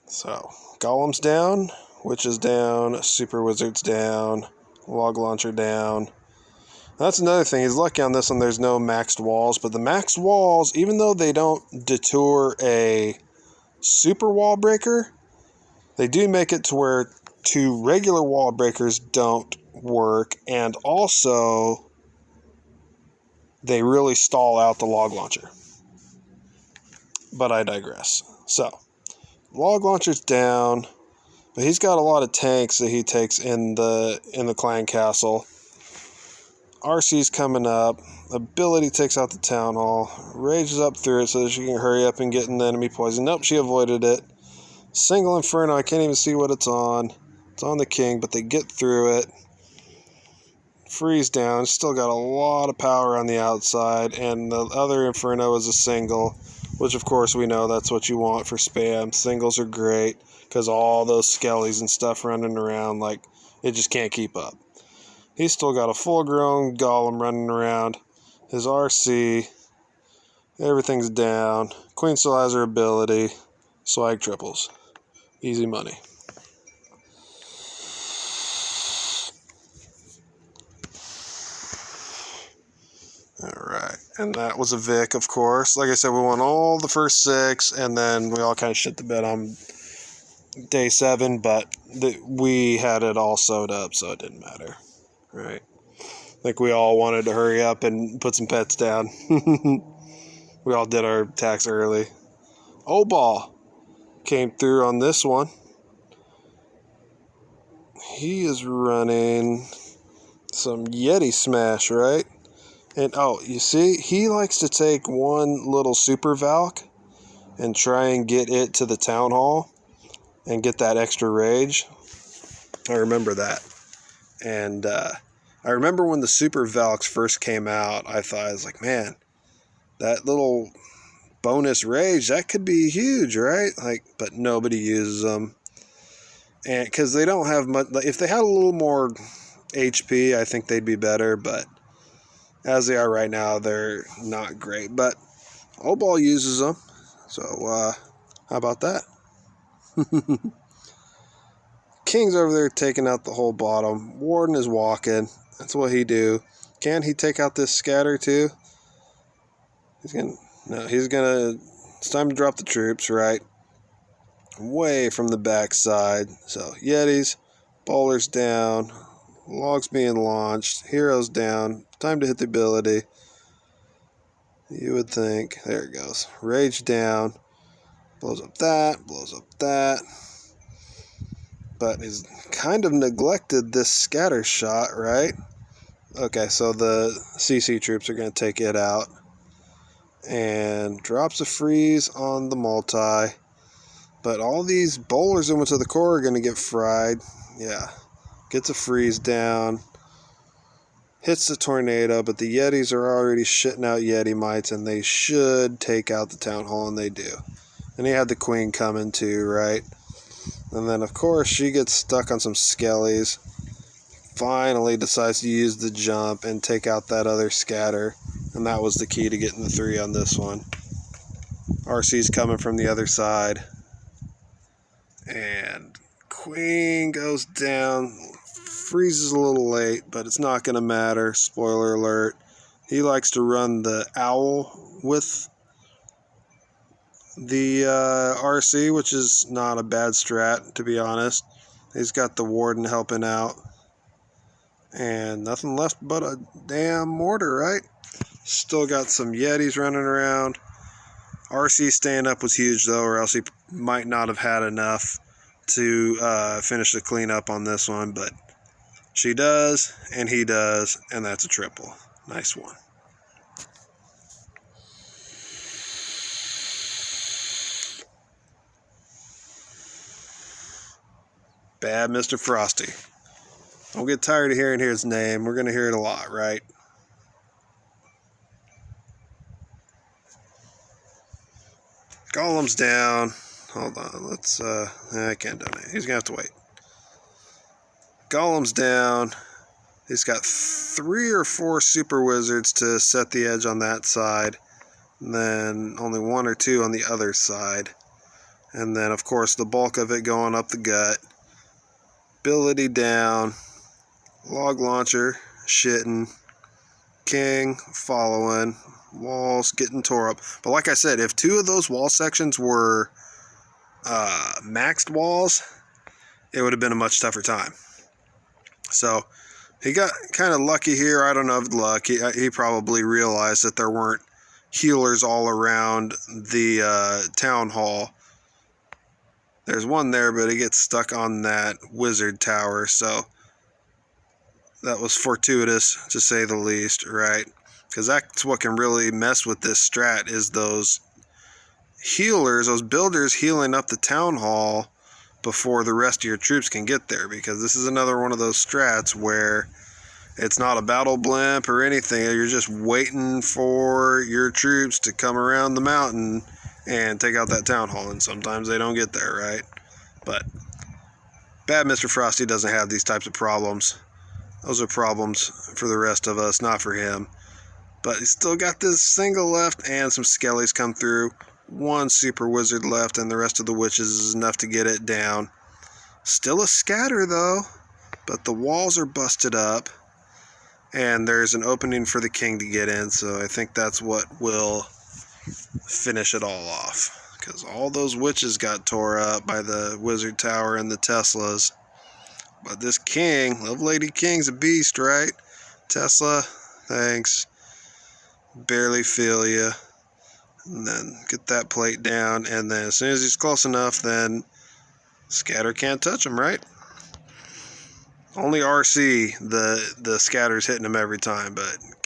So, Golem's down. Witch is down. Super Wizard's down. Log Launcher down. That's another thing. He's lucky on this one. There's no maxed walls. But the maxed walls, even though they don't detour a super wall breaker, they do make it to where 2 regular wall breakers don't work. And also, they really stall out the log launcher. But I digress. So, log launcher's down. But he's got a lot of tanks that he takes in the clan castle. RC's coming up. Ability takes out the town hall. Rages up through it so that she can hurry up and get in the enemy poison. Nope, she avoided it. Single Inferno, I can't even see what it's on. It's on the king, but they get through it. Freeze down. Still got a lot of power on the outside. And the other Inferno is a single, which of course we know that's what you want for spam. Singles are great because all those skellies and stuff running around, like, it just can't keep up. He's still got a full-grown golem running around. His RC, everything's down. Queen still has her ability. Swag triples. Easy money. Alright, and that was a Vic, of course. Like I said, we won all the first 6, and then we all kind of shit the bed on day 7, but we had it all sewed up, so it didn't matter. Right. I think we all wanted to hurry up and put some pets down. We all did our attacks early. O-Ball came through on this one. He is running some Yeti Smash, right? And, oh, you see, he likes to take one little Super Valk and try and get it to the Town Hall and get that extra rage. I remember that. And I remember when the Super Valks first came out, I was like, man, that little bonus rage, that could be huge, right? Like, but nobody uses them. and because they don't have much. If they had a little more HP, I think they'd be better. But as they are right now, they're not great. But O-Ball uses them, so how about that? King's over there taking out the whole bottom. Warden is walking. That's what he do. Can he take out this scatter too? He's gonna. It's time to drop the troops, right? Way from the backside. So Yetis, bowlers down, logs being launched, heroes down. Time to hit the ability. You would think. There it goes. Rage down. Blows up that. Blows up that. But he's kind of neglected this scatter shot, right? Okay, so the CC troops are going to take it out. And drops a freeze on the multi. But all these bowlers that went to the core are going to get fried. Yeah. Gets a freeze down. Hits the tornado, but the Yetis are already shitting out Yeti mites, and they should take out the town hall, and they do. And he had the queen coming too, right? And then, of course, she gets stuck on some skellies. Finally decides to use the jump and take out that other scatter. And that was the key to getting the 3 on this one. RC's coming from the other side. And queen goes down. Freezes a little late, but it's not going to matter. Spoiler alert. He likes to run the owl with the RC, which is not a bad strat, to be honest. He's got the warden helping out. And nothing left but a damn mortar, right? Still got some Yetis running around. RC staying up was huge, though, or else he might not have had enough to finish the cleanup on this one. But she does, and he does, and that's a triple. Nice one. Bad Mr. Frosty. Don't get tired of hearing his name. We're going to hear it a lot, right? Golem's down. Hold on. Let's, I can't donate. He's going to have to wait. Golem's down. He's got 3 or 4 super wizards to set the edge on that side. And then only 1 or 2 on the other side. And then, of course, the bulk of it going up the gut. Ability down. Log launcher shitting. King following. Walls getting tore up. But like I said, if 2 of those wall sections were maxed walls, it would have been a much tougher time. So he got kind of lucky here. I don't know if luck. He probably realized that there weren't healers all around the town hall. There's one there, but he gets stuck on that wizard tower. So that was fortuitous, to say the least, right? Because that's what can really mess with this strat, is those healers, those builders healing up the town hall before the rest of your troops can get there. Because this is another one of those strats where it's not a battle blimp or anything. You're just waiting for your troops to come around the mountain and take out that town hall. And sometimes they don't get there, right? But bad Mr. Frosty doesn't have these types of problems. Those are problems for the rest of us, not for him. But he's still got this single left and some skellies come through. 1 super wizard left, and the rest of the witches is enough to get it down. Still a scatter, though. But the walls are busted up. And there's an opening for the king to get in. So I think that's what will finish it all off. Because all those witches got tore up by the wizard tower and the Teslas. But this king, Love Lady King's a beast, right? Tesla, thanks. Barely feel ya. And then get that plate down. And then as soon as he's close enough, then scatter can't touch him, right? Only RC, the scatter's hitting him every time,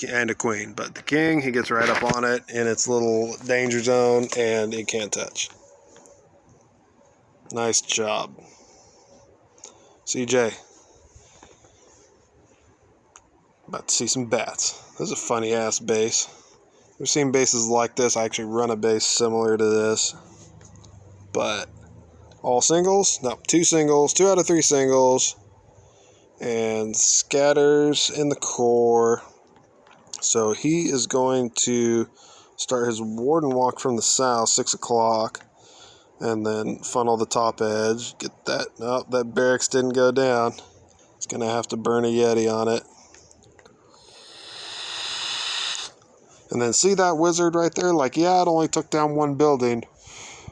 and a queen. But the king, he gets right up on it in its little danger zone, and it can't touch. Nice job. CJ. About to see some bats. This is a funny ass base. I've seen bases like this. I actually run a base similar to this. But All singles? No, 2 singles, 2 out of 3 singles, and scatters in the core. So he is going to start his warden walk from the south, 6 o'clock, and then funnel the top edge. Get that. Nope, that barracks didn't go down. It's going to have to burn a Yeti on it. And then see that wizard right there? Like, yeah, it only took down 1 building,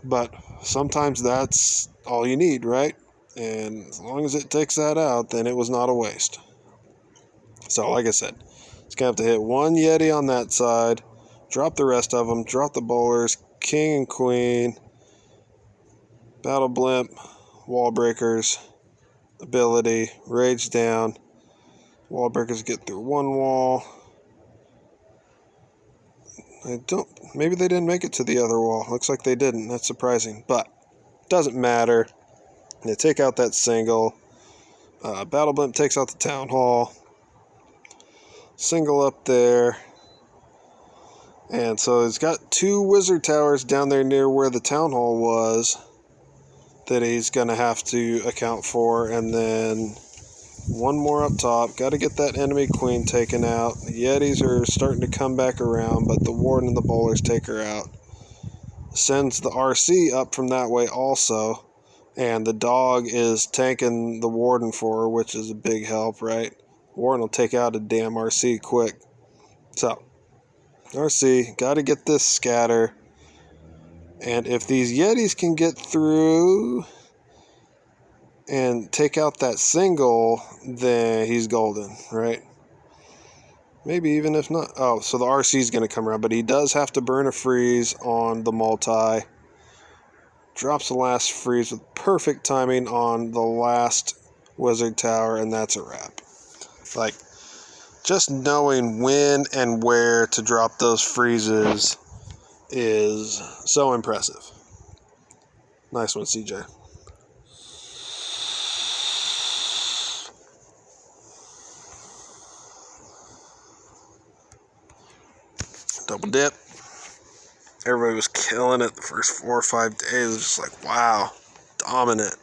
but sometimes that's all you need, right? And as long as it takes that out, then it was not a waste. So, like I said, it's going to have to hit 1 Yeti on that side, drop the rest of them, drop the bowlers, king and queen, battle blimp, wall breakers, ability, rage down, wall breakers get through 1 wall. Maybe they didn't make it to the other wall. Looks like they didn't. That's surprising, but doesn't matter. They take out that single. Battle blimp takes out the town hall. Single up there. And so he's got 2 wizard towers down there near where the town hall was that he's going to have to account for. And then 1 more up top. Got to get that enemy queen taken out. The Yetis are starting to come back around, but the warden and the bowlers take her out. Sends the RC up from that way also. And the dog is tanking the warden for her, which is a big help, right? Warden will take out a damn RC quick. So, RC, got to get this scatter. And if these Yetis can get through and take out that single, then he's golden, right? Maybe even if not. Oh, so the RC is going to come around, but he does have to burn a freeze on the multi. Drops the last freeze with perfect timing on the last wizard tower, and that's a wrap. Like, just knowing when and where to drop those freezes is so impressive. Nice one, CJ. Double dip. Everybody was killing it the first 4 or 5 days. It was just like, wow, dominant.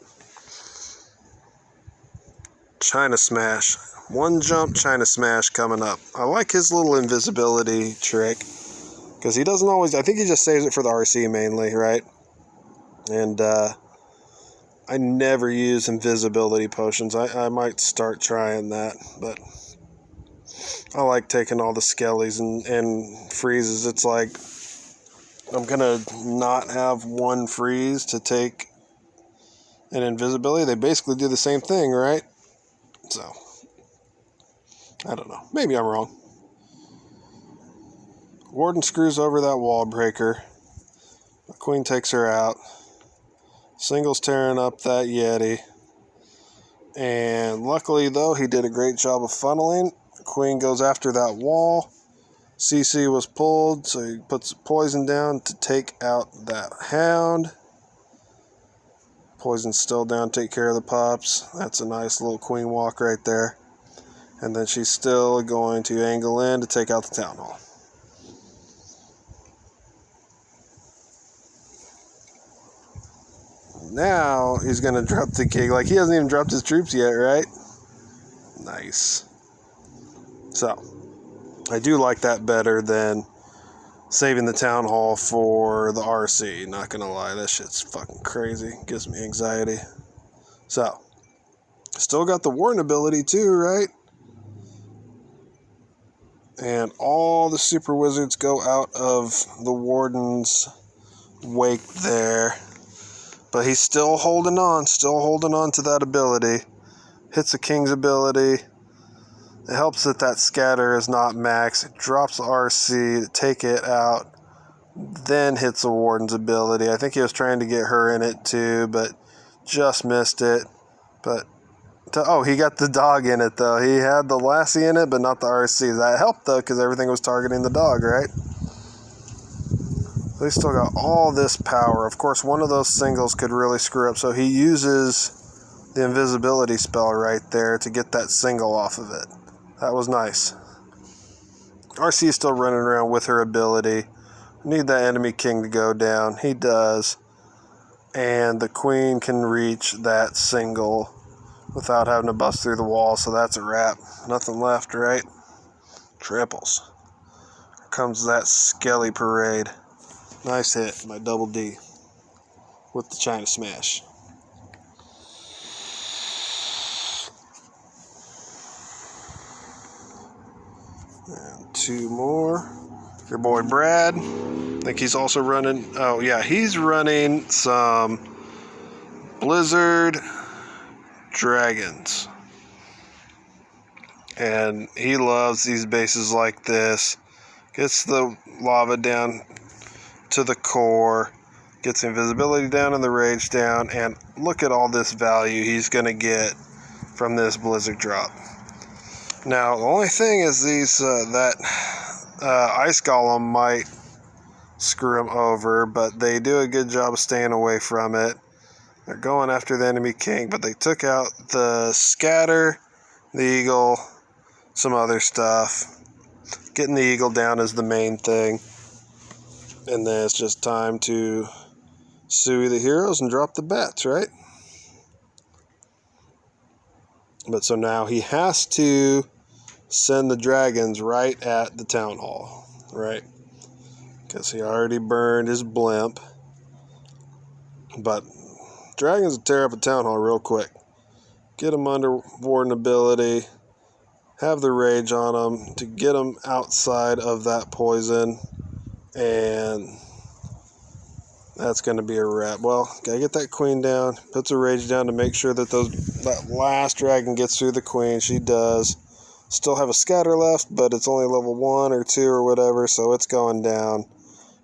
China Smash. 1 jump China Smash coming up. I like his little invisibility trick, because he doesn't always, I think he just saves it for the RC mainly, right? And I never use invisibility potions. I might start trying that, but I like taking all the skellies and freezes. It's like, I'm going to not have 1 freeze to take an invisibility. They basically do the same thing, right? So, I don't know. Maybe I'm wrong. Warden screws over that wall breaker. The queen takes her out. Singles tearing up that Yeti. And luckily, though, he did a great job of funneling. The queen goes after that wall. CC was pulled, so he puts poison down to take out that hound. Poison's still down, take care of the pups. That's a nice little queen walk right there. And then she's still going to angle in to take out the town hall. Now he's going to drop the king. Like, he hasn't even dropped his troops yet, right? Nice. So, I do like that better than saving the town hall for the RC. Not going to lie, that shit's fucking crazy. Gives me anxiety. So, still got the warden ability too, right? And all the super wizards go out of the warden's wake there. But he's still holding on to that ability. Hits the king's ability. It helps that scatter is not max. It drops the RC to take it out. Then hits the warden's ability. I think he was trying to get her in it too, but just missed it. But he got the dog in it though. He had the lassie in it, but not the RC. That helped though, because everything was targeting the dog, right? They still got all this power. Of course, one of those singles could really screw up, so he uses the invisibility spell right there to get that single off of it. That was nice. RC is still running around with her ability. Need that enemy king to go down. He does. and the queen can reach that single without having to bust through the wall, so that's a wrap. Nothing left, right? Triples. Here comes that Skelly parade. Nice hit by Double D with the China Smash. And two more. Your boy Brad. I think he's also running. Oh, yeah, he's running some Blizzard Dragons. And he loves these bases like this. Gets the lava down to the core. Gets the invisibility down and the rage down. And look at all this value he's going to get from this Blizzard drop. Now, the only thing is Ice Golem might screw him over, but they do a good job of staying away from it. They're going after the enemy king, but they took out the scatter, the eagle, some other stuff. Getting the eagle down is the main thing. And then it's just time to suey the heroes and drop the bats, right? But so now he has to send the dragons right at the town hall, right? Because he already burned his blimp. But dragons will tear up a town hall real quick. Get them under warden ability. Have the rage on them to get them outside of that poison. And that's going to be a wrap. Well, gotta get that queen down. Puts a rage down to make sure that that last dragon gets through the queen. She does. Still have a scatter left, but it's only level 1 or 2 or whatever, so it's going down.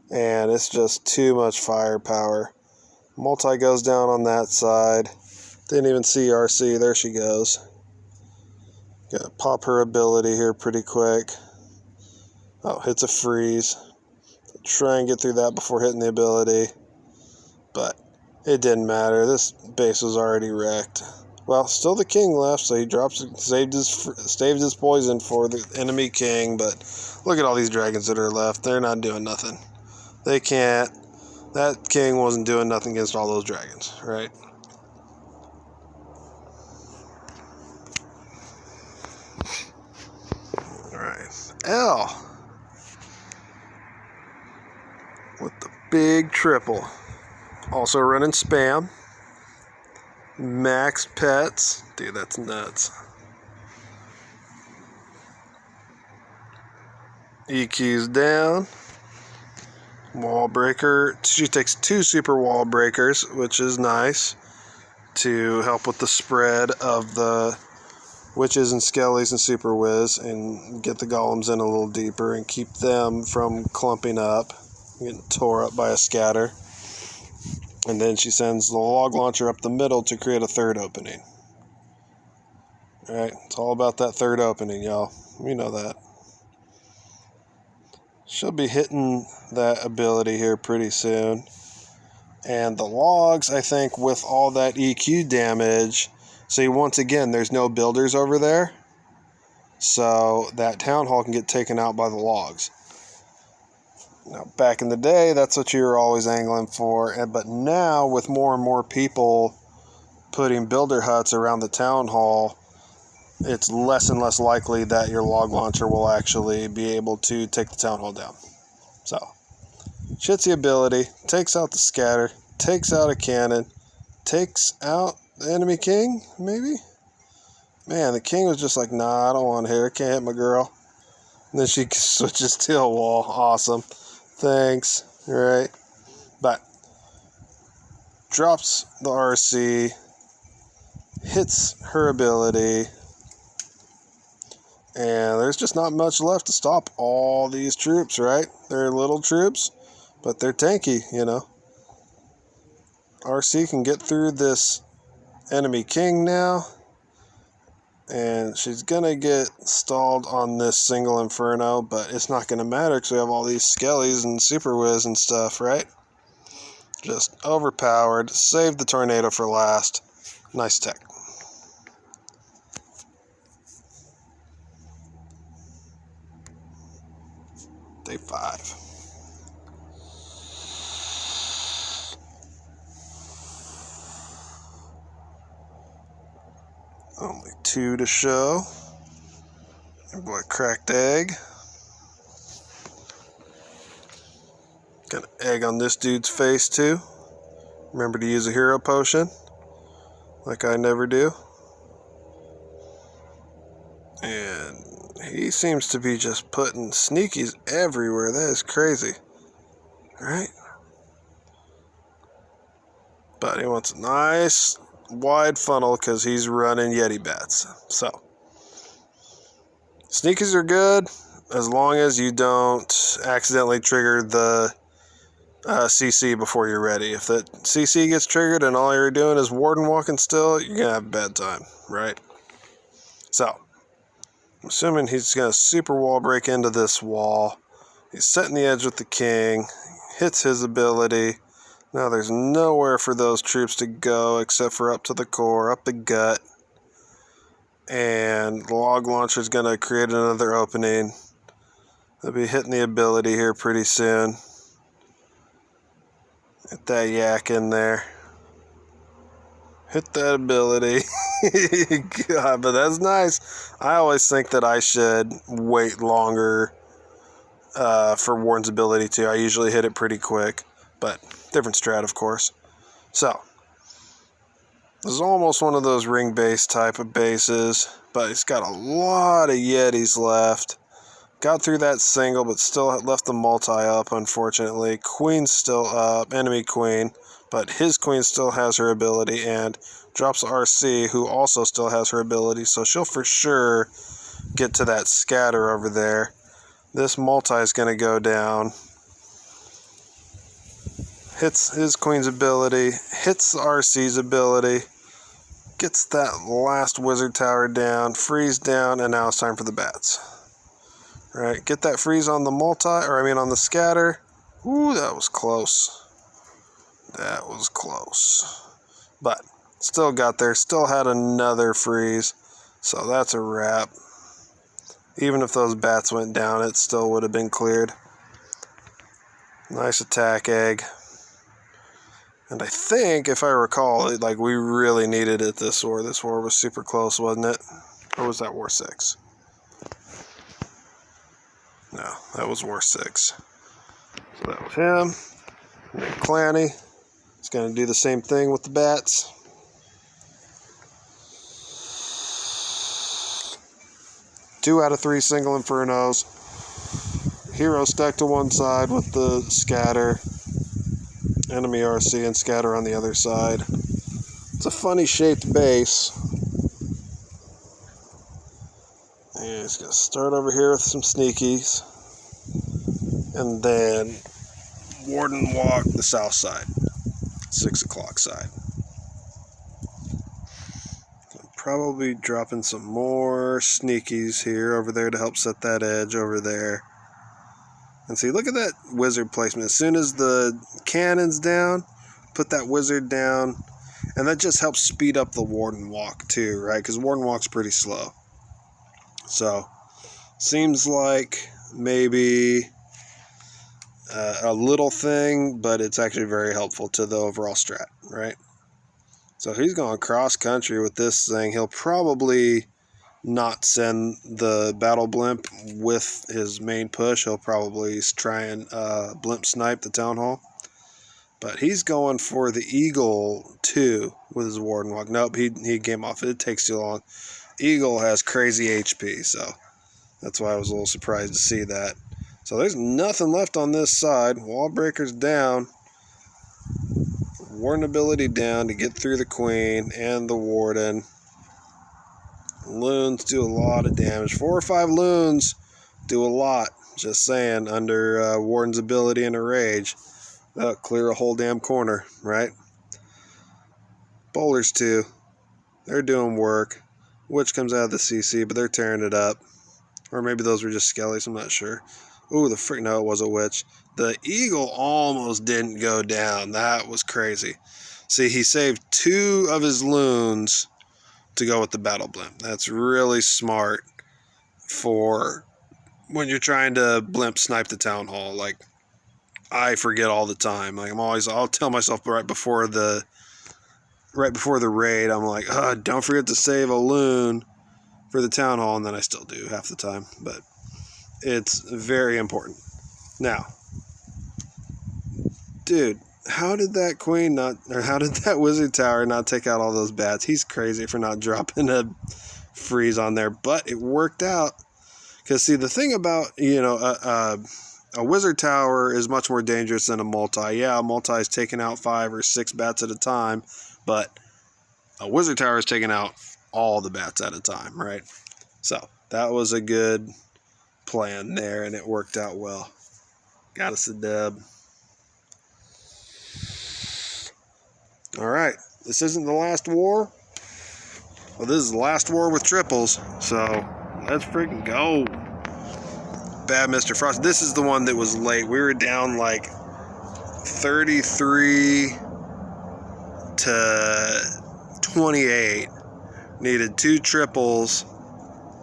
And it's just too much firepower. Multi goes down on that side. Didn't even see RC. There she goes. Gotta pop her ability here pretty quick. Oh, hits a freeze. Try and get through that before hitting the ability. But it didn't matter. This base was already wrecked. Well, still the king left, so he saved his poison for the enemy king. But look at all these dragons that are left. They're not doing nothing. They can't. That king wasn't doing nothing against all those dragons, right? All right. L with the big triple. Also running spam. Max pets. Dude, that's nuts. EQ's down. Wall breaker. She takes 2 super wall breakers, which is nice to help with the spread of the witches and skellies and super whiz and get the golems in a little deeper and keep them from clumping up, getting tore up by a scatter. And then she sends the log launcher up the middle to create a third opening. Alright, it's all about that third opening, y'all. We know that. She'll be hitting that ability here pretty soon. And the logs, I think, with all that EQ damage, see, once again, there's no builders over there. So that town hall can get taken out by the logs. Now, back in the day, that's what you were always angling for. But now, with more and more people putting builder huts around the town hall, it's less and less likely that your log launcher will actually be able to take the town hall down. So, shits the ability, takes out the scatter, takes out a cannon, takes out the enemy king, maybe? Man, the king was just like, nah, I don't want to hit her, can't hit my girl. And then she switches to a wall. Awesome. Thanks. Right. But drops the RC, hits her ability, and there's just not much left to stop all these troops, right? They're little troops, but they're tanky, you know. RC can get through this enemy king now, and she's gonna get stalled on this single inferno, but it's not gonna matter because we have all these skellies and super whiz and stuff, right? Just overpowered. Save the tornado for last. Nice tech. Day 5. Only 2 to show. Your boy Cracked Egg. Got an egg on this dude's face too. Remember to use a hero potion, like I never do. And he seems to be just putting sneakies everywhere. That is crazy. Right? But he wants a nice wide funnel because he's running Yeti bats. So, sneakies are good as long as you don't accidentally trigger the CC before you're ready. If the CC gets triggered and all you're doing is warden walking still, you're going to have a bad time, right? So, I'm assuming he's going to super wall break into this wall. He's setting the edge with the king, hits his ability. Now there's nowhere for those troops to go except for up to the core, up the gut. And the log launcher is going to create another opening. They'll be hitting the ability here pretty soon. Get that yak in there. Hit that ability. God, but that's nice. I always think that I should wait longer for Warden's ability too. I usually hit it pretty quick, but different strat, of course. So, this is almost one of those ring-based type of bases, but it's got a lot of Yetis left. Got through that single, but still left the multi up, unfortunately. Queen's still up, enemy queen, but his queen still has her ability, and drops RC, who also still has her ability, so she'll for sure get to that scatter over there. This multi is going to go down. Hits his queen's ability, hits RC's ability, gets that last wizard tower down, freeze down, and now it's time for the bats. Right, get that freeze on the on the scatter. Ooh, that was close. That was close. But still got there, still had another freeze. So that's a wrap. Even if those bats went down, it still would have been cleared. Nice attack, egg. And I think, if I recall, we really needed it this war. This war was super close, wasn't it? Or was that War 6? No, that was War 6. So that was him. And then Clanny is going to do the same thing with the bats. Two out of 3 single infernos. Hero stuck to one side with the scatter. Enemy RC and scatter on the other side. It's a funny shaped base. And he's going to start over here with some sneakies. And then Warden walk the south side. 6 o'clock side. Probably dropping some more sneakies here over there to help set that edge over there. And see, look at that wizard placement. As soon as the cannon's down, put that wizard down. And that just helps speed up the Warden walk too, right? Because Warden walk's pretty slow. So, seems like maybe a little thing, but it's actually very helpful to the overall strat, right? So he's going cross country with this thing. He'll probably not send the battle blimp with his main push. He'll probably try and blimp snipe the town hall. But he's going for the eagle too with his warden walk. Nope, he came off. It takes too long. Eagle has crazy HP, so that's why I was a little surprised to see that. So there's nothing left on this side. Wall breaker's down. Warden ability down to get through the queen and the warden. Loons do a lot of damage. 4 or 5 loons do a lot. Just saying, under warden's ability and a rage, that'll clear a whole damn corner, right? Bowlers too. They're doing work. Witch comes out of the CC, but they're tearing it up. Or maybe those were just skellies, I'm not sure. Ooh, no, it was a witch. The eagle almost didn't go down. That was crazy. See, he saved 2 of his loons to go with the battle blimp. That's really smart for when you're trying to blimp snipe the town hall. Like, I forget all the time. Like, I'll tell myself right before the right before the raid, I'm like, don't forget to save a loon for the town hall, and then I still do half the time, but it's very important. Now, dude, how did that wizard tower not take out all those bats? He's crazy for not dropping a freeze on there, but it worked out. Because, see, the thing about, a wizard tower is much more dangerous than a multi. Yeah, a multi is taking out 5 or 6 bats at a time, but a wizard tower is taking out all the bats at a time, right? So that was a good plan there, and it worked out well. Got us a dub. All right, this isn't the last war. Well, this is the last war with triples, so let's freaking go. Bad Mr. Frost. This is the one that was late. We were down like 33 to 28. Needed 2 triples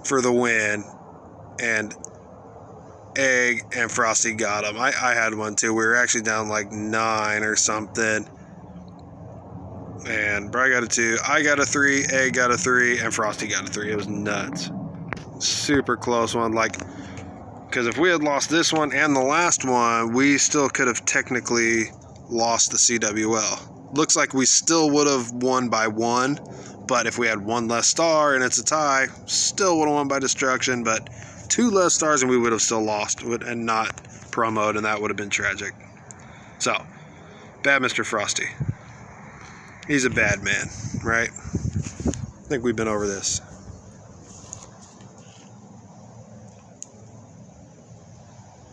for the win, and Egg and Frosty got them. I had one too. We were actually down like 9 or something. And Bri got a 2, I got a 3, Egg got a 3, and Frosty got a 3. It was nuts. Super close one. Like, because if we had lost this one and the last one, we still could have technically lost the CWL. Looks like we still would have won by 1, but if we had 1 less star and it's a tie, still would have won by destruction, but 2 less stars and we would have still lost and not promoted, and that would have been tragic. So, bad Mr. Frosty. He's a bad man, right? I think we've been over this.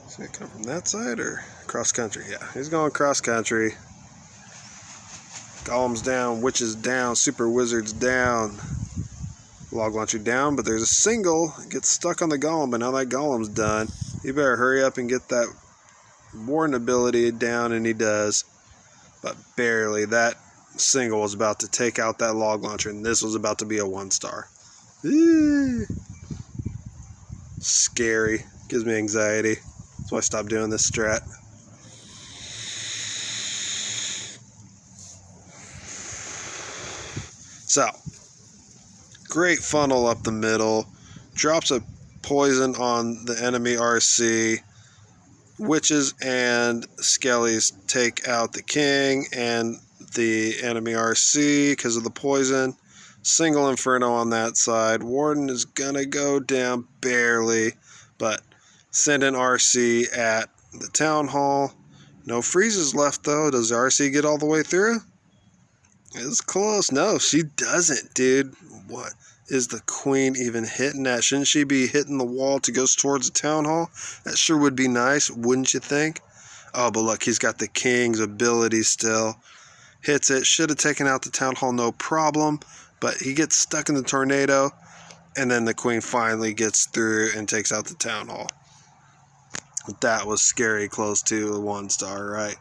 Is it come from that side or cross country? Yeah, he's going cross country. Golems down, witches down, super wizards down. Log launcher down, but there's a single. It gets stuck on the golem, but now that golem's done. You better hurry up and get that warden ability down, and he does. But barely. That single was about to take out that log launcher, and this was about to be a 1-star. Scary. Gives me anxiety. That's why I stopped doing this strat. So, great funnel up the middle. Drops a poison on the enemy RC. Witches and Skellies take out the king and the enemy RC because of the poison. Single Inferno on that side. Warden is going to go down barely, but send an RC at the town hall. No freezes left, though. Does the RC get all the way through? It's close. No, she doesn't, dude. What is the queen even hitting at? Shouldn't she be hitting the wall to go towards the town hall? That sure would be nice, wouldn't you think? Oh, but look, he's got the king's ability still. Hits it. Should have taken out the town hall, no problem. But he gets stuck in the tornado, and then the queen finally gets through and takes out the town hall. That was scary close to a 1-star, right?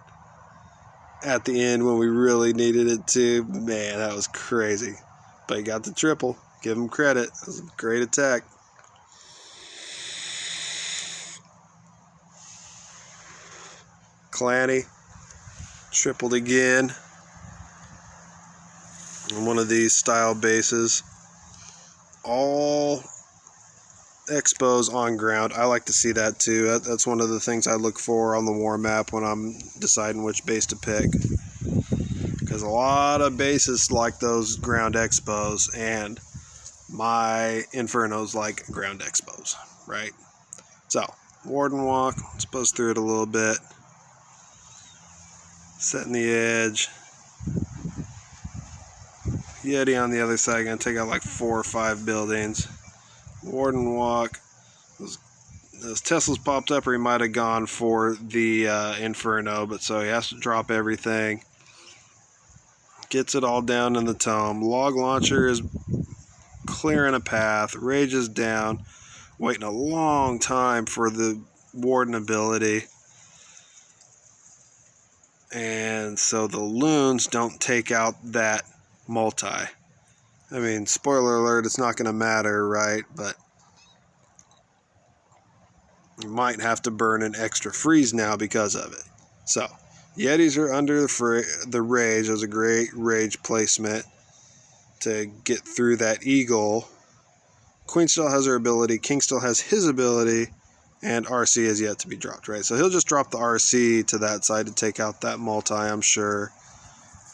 At the end when we really needed it to. Man, that was crazy. But he got the triple. Give him credit. That was a great attack. Clanny tripled again on one of these style bases. All expos on ground. I like to see that too. That's one of the things I look for on the war map when I'm deciding which base to pick. Because a lot of bases like those ground expos, and my Infernos like ground expos, right? So, Warden Walk, let's buzz through it a little bit. Setting the edge. Yeti on the other side, gonna take out like 4 or 5 buildings. Warden Walk. Those Teslas popped up, or he might have gone for the Inferno, but so he has to drop everything. Gets it all down in the tome. Log launcher is clearing a path. Rage is down. Waiting a long time for the Warden ability. And so the loons don't take out that multi. I mean, spoiler alert, it's not going to matter, right? But you might have to burn an extra freeze now because of it. So, Yetis are under the rage. It was a great rage placement to get through that eagle. Queen still has her ability. King still has his ability. And RC is yet to be dropped, right? So he'll just drop the RC to that side to take out that multi, I'm sure.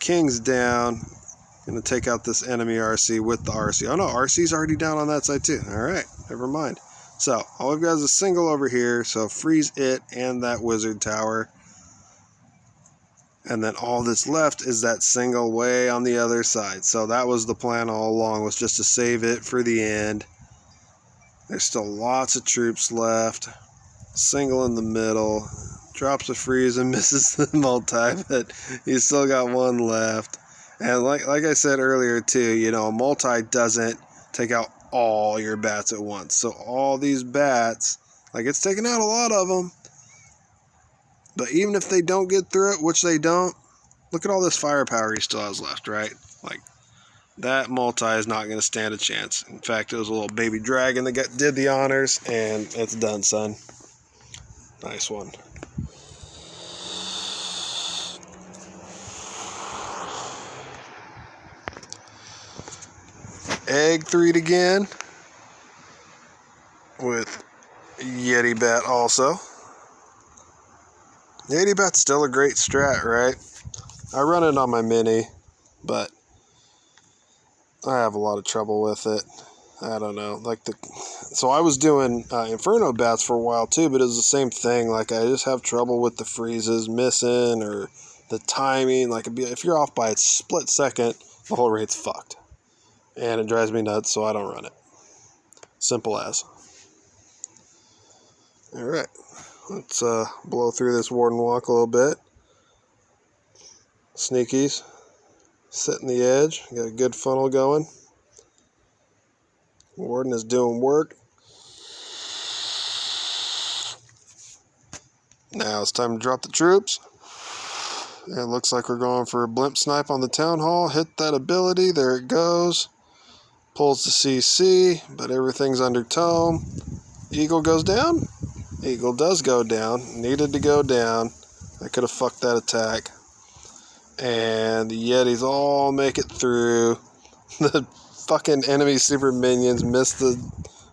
King's down. Going to take out this enemy RC with the RC. Oh no, RC's already down on that side too. Alright, never mind. So, all we've got is a single over here. So freeze it and that wizard tower. And then all that's left is that single way on the other side. So that was the plan all along, was just to save it for the end. There's still lots of troops left. Single in the middle. Drops a freeze and misses the multi, but he's still got one left. And like I said earlier too, you know, a multi doesn't take out all your bats at once. So all these bats, like it's taking out a lot of them. But even if they don't get through it, which they don't, look at all this firepower he still has left, right? Like, that multi is not going to stand a chance. In fact, it was a little baby dragon that did the honors, and it's done, son. Nice one. Egg 3'd again with Yeti Bat also. Yeti Bat's still a great strat, right? I run it on my mini, but I have a lot of trouble with it. I don't know. So I was doing Inferno Bats for a while too, but it was the same thing. Like, I just have trouble with the freezes missing or the timing. Like, if you're off by a split second, the whole rate's fucked. And it drives me nuts, so I don't run it. Simple as. Alright. Let's blow through this Warden Walk a little bit. Sneakies. Setting the edge. Got a good funnel going. Warden is doing work. Now it's time to drop the troops. It looks like we're going for a blimp snipe on the town hall. Hit that ability. There it goes. Pulls the CC, but everything's under tome. Eagle goes down. Eagle does go down. Needed to go down. I could have fucked that attack. And the Yetis all make it through. The fucking enemy super minions miss the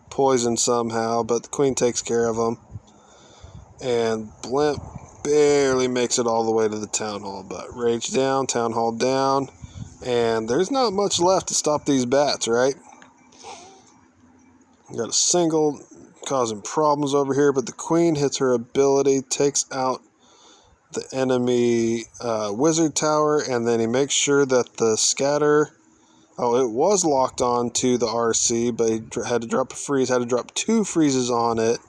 poison somehow, but the queen takes care of them. And Blimp barely makes it all the way to the town hall, but rage down, town hall down, and there's not much left to stop these bats, right? Got a single causing problems over here, but the queen hits her ability, takes out the enemy wizard tower, and then he makes sure that the scatter, it was locked on to the RC, but he had to drop a freeze, had to drop 2 freezes on it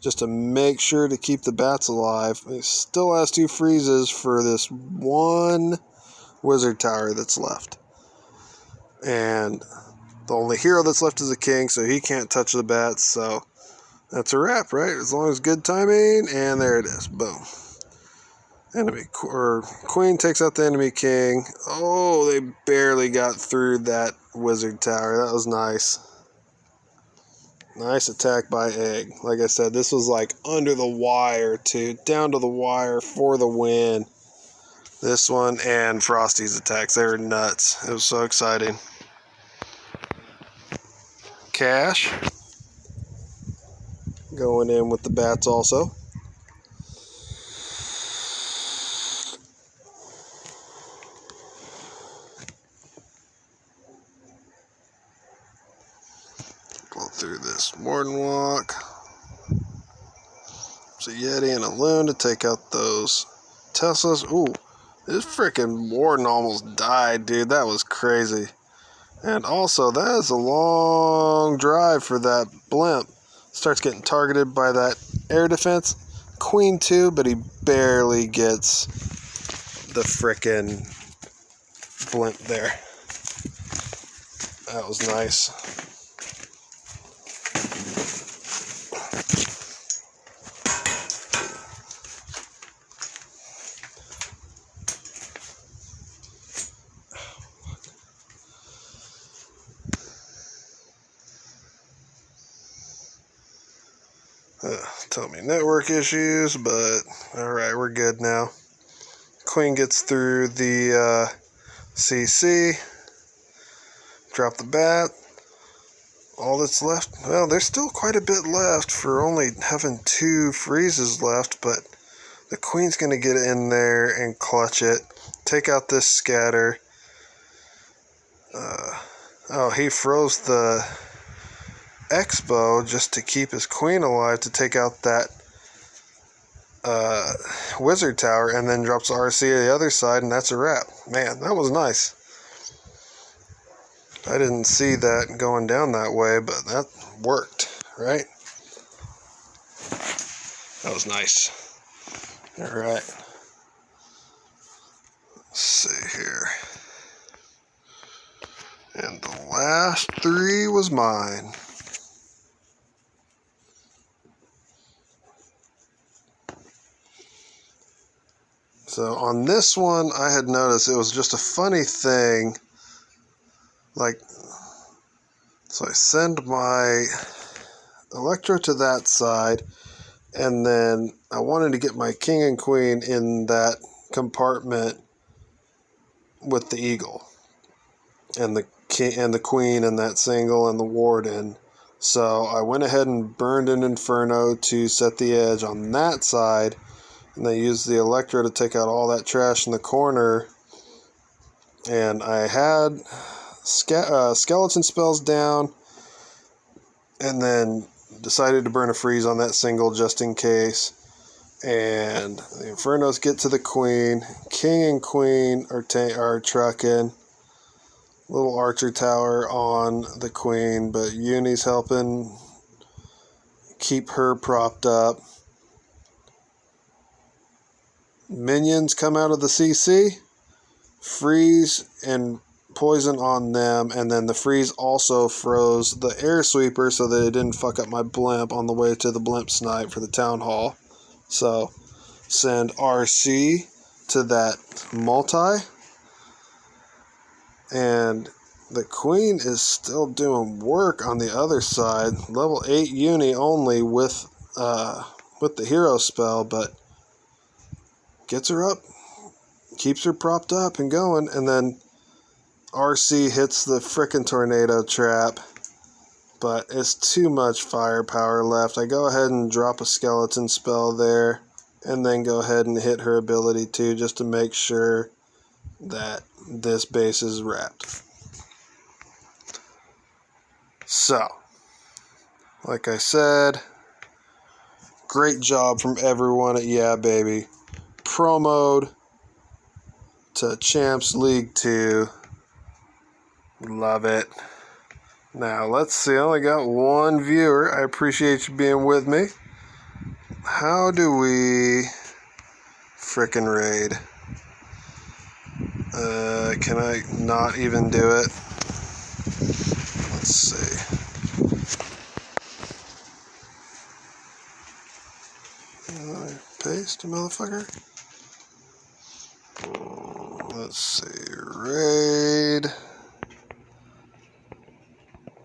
just to make sure to keep the bats alive. He still has 2 freezes for this one wizard tower that's left. And the only hero that's left is a king, so he can't touch the bats, so that's a wrap, right? As long as good timing, and there it is. Boom. Queen takes out the enemy king. Oh, they barely got through that wizard tower. That was nice. Nice attack by Egg. Like I said, this was like under the wire too. Down to the wire for the win. This one and Frosty's attacks, they were nuts. It was so exciting. Cash. Going in with the bats also. Through this Warden Walk. It's a Yeti and a Loon to take out those Teslas. Ooh, this freaking Warden almost died, dude. That was crazy. And also, that is a long drive for that Blimp. Starts getting targeted by that air defense. Queen too, but he barely gets the frickin' Blimp there. That was nice. Tell me network issues, but alright, we're good now. queen gets through the CC. Drop the bat. All that's left, well, there's still quite a bit left for only having 2 freezes left, but the queen's going to get in there and clutch it. Take out this scatter. Oh, he froze the X-bow just to keep his queen alive to take out that wizard tower, and then drops the RC to the other side, and that's a wrap. Man, that was nice. I didn't see that going down that way, but that worked, right? That was nice. All right. Let's see here. And the last 3 was mine. So on this one, I had noticed it was just a funny thing. Like, so I send my Electro to that side, and then I wanted to get my king and queen in that compartment with the eagle, and the king and the queen in that single, and the warden. So I went ahead and burned an Inferno to set the edge on that side, and I used the Electro to take out all that trash in the corner. And I had skeleton spells down, and then decided to burn a freeze on that single just in case. And the Infernos get to the queen. King and queen are trucking. Little archer tower on the queen, but Uni's helping keep her propped up. Minions come out of the CC, freeze and poison on them, and then the freeze also froze the air sweeper so that it didn't fuck up my blimp on the way to the blimp snipe for the town hall. So send RC to that multi, and the queen is still doing work on the other side. Level 8 uni only with the hero spell, but gets her up, keeps her propped up and going, and then RC hits the frickin' tornado trap, but it's too much firepower left. I go ahead and drop a skeleton spell there, and then go ahead and hit her ability too, just to make sure that this base is wrapped. So, like I said, great job from everyone at Yeah Baby. Promoed to Champs League 2. Love it. Now, let's see. I only got 1 viewer. I appreciate you being with me. How do we frickin' raid? Can I not even do it? Let's see. Paste, motherfucker. Let's see. Raid.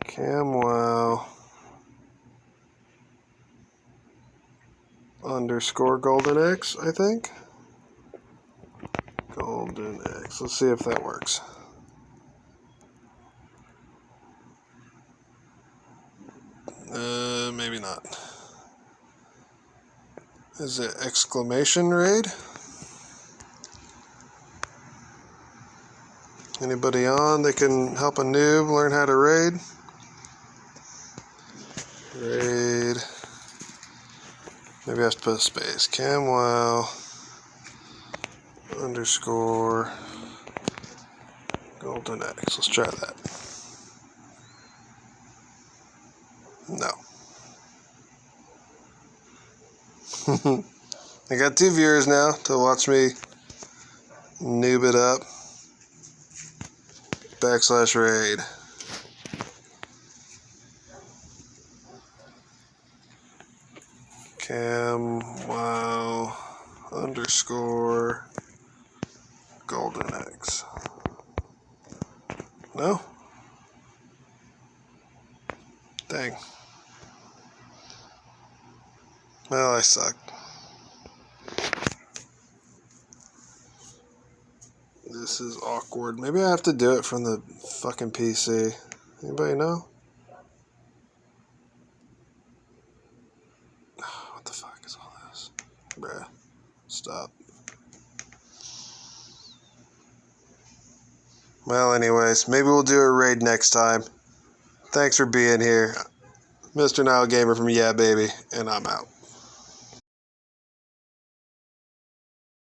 CWL _ Golden X, I think. Golden X. Let's see if that works. Maybe not. Is it exclamation raid? Anybody on that can help a noob learn how to raid? Raid. Maybe I have to put a space. CWL _ Golden X. Let's try that. No. I got 2 viewers now to watch me noob it up. /raid. CWL _ Golden X. No? Dang. Well, I suck. This is awkward. Maybe I have to do it from the fucking PC. Anybody know? What the fuck is all this? Bruh. Stop. Well, anyways, maybe we'll do a raid next time. Thanks for being here. Mr. Nile Gamer from Yeah Baby, and I'm out.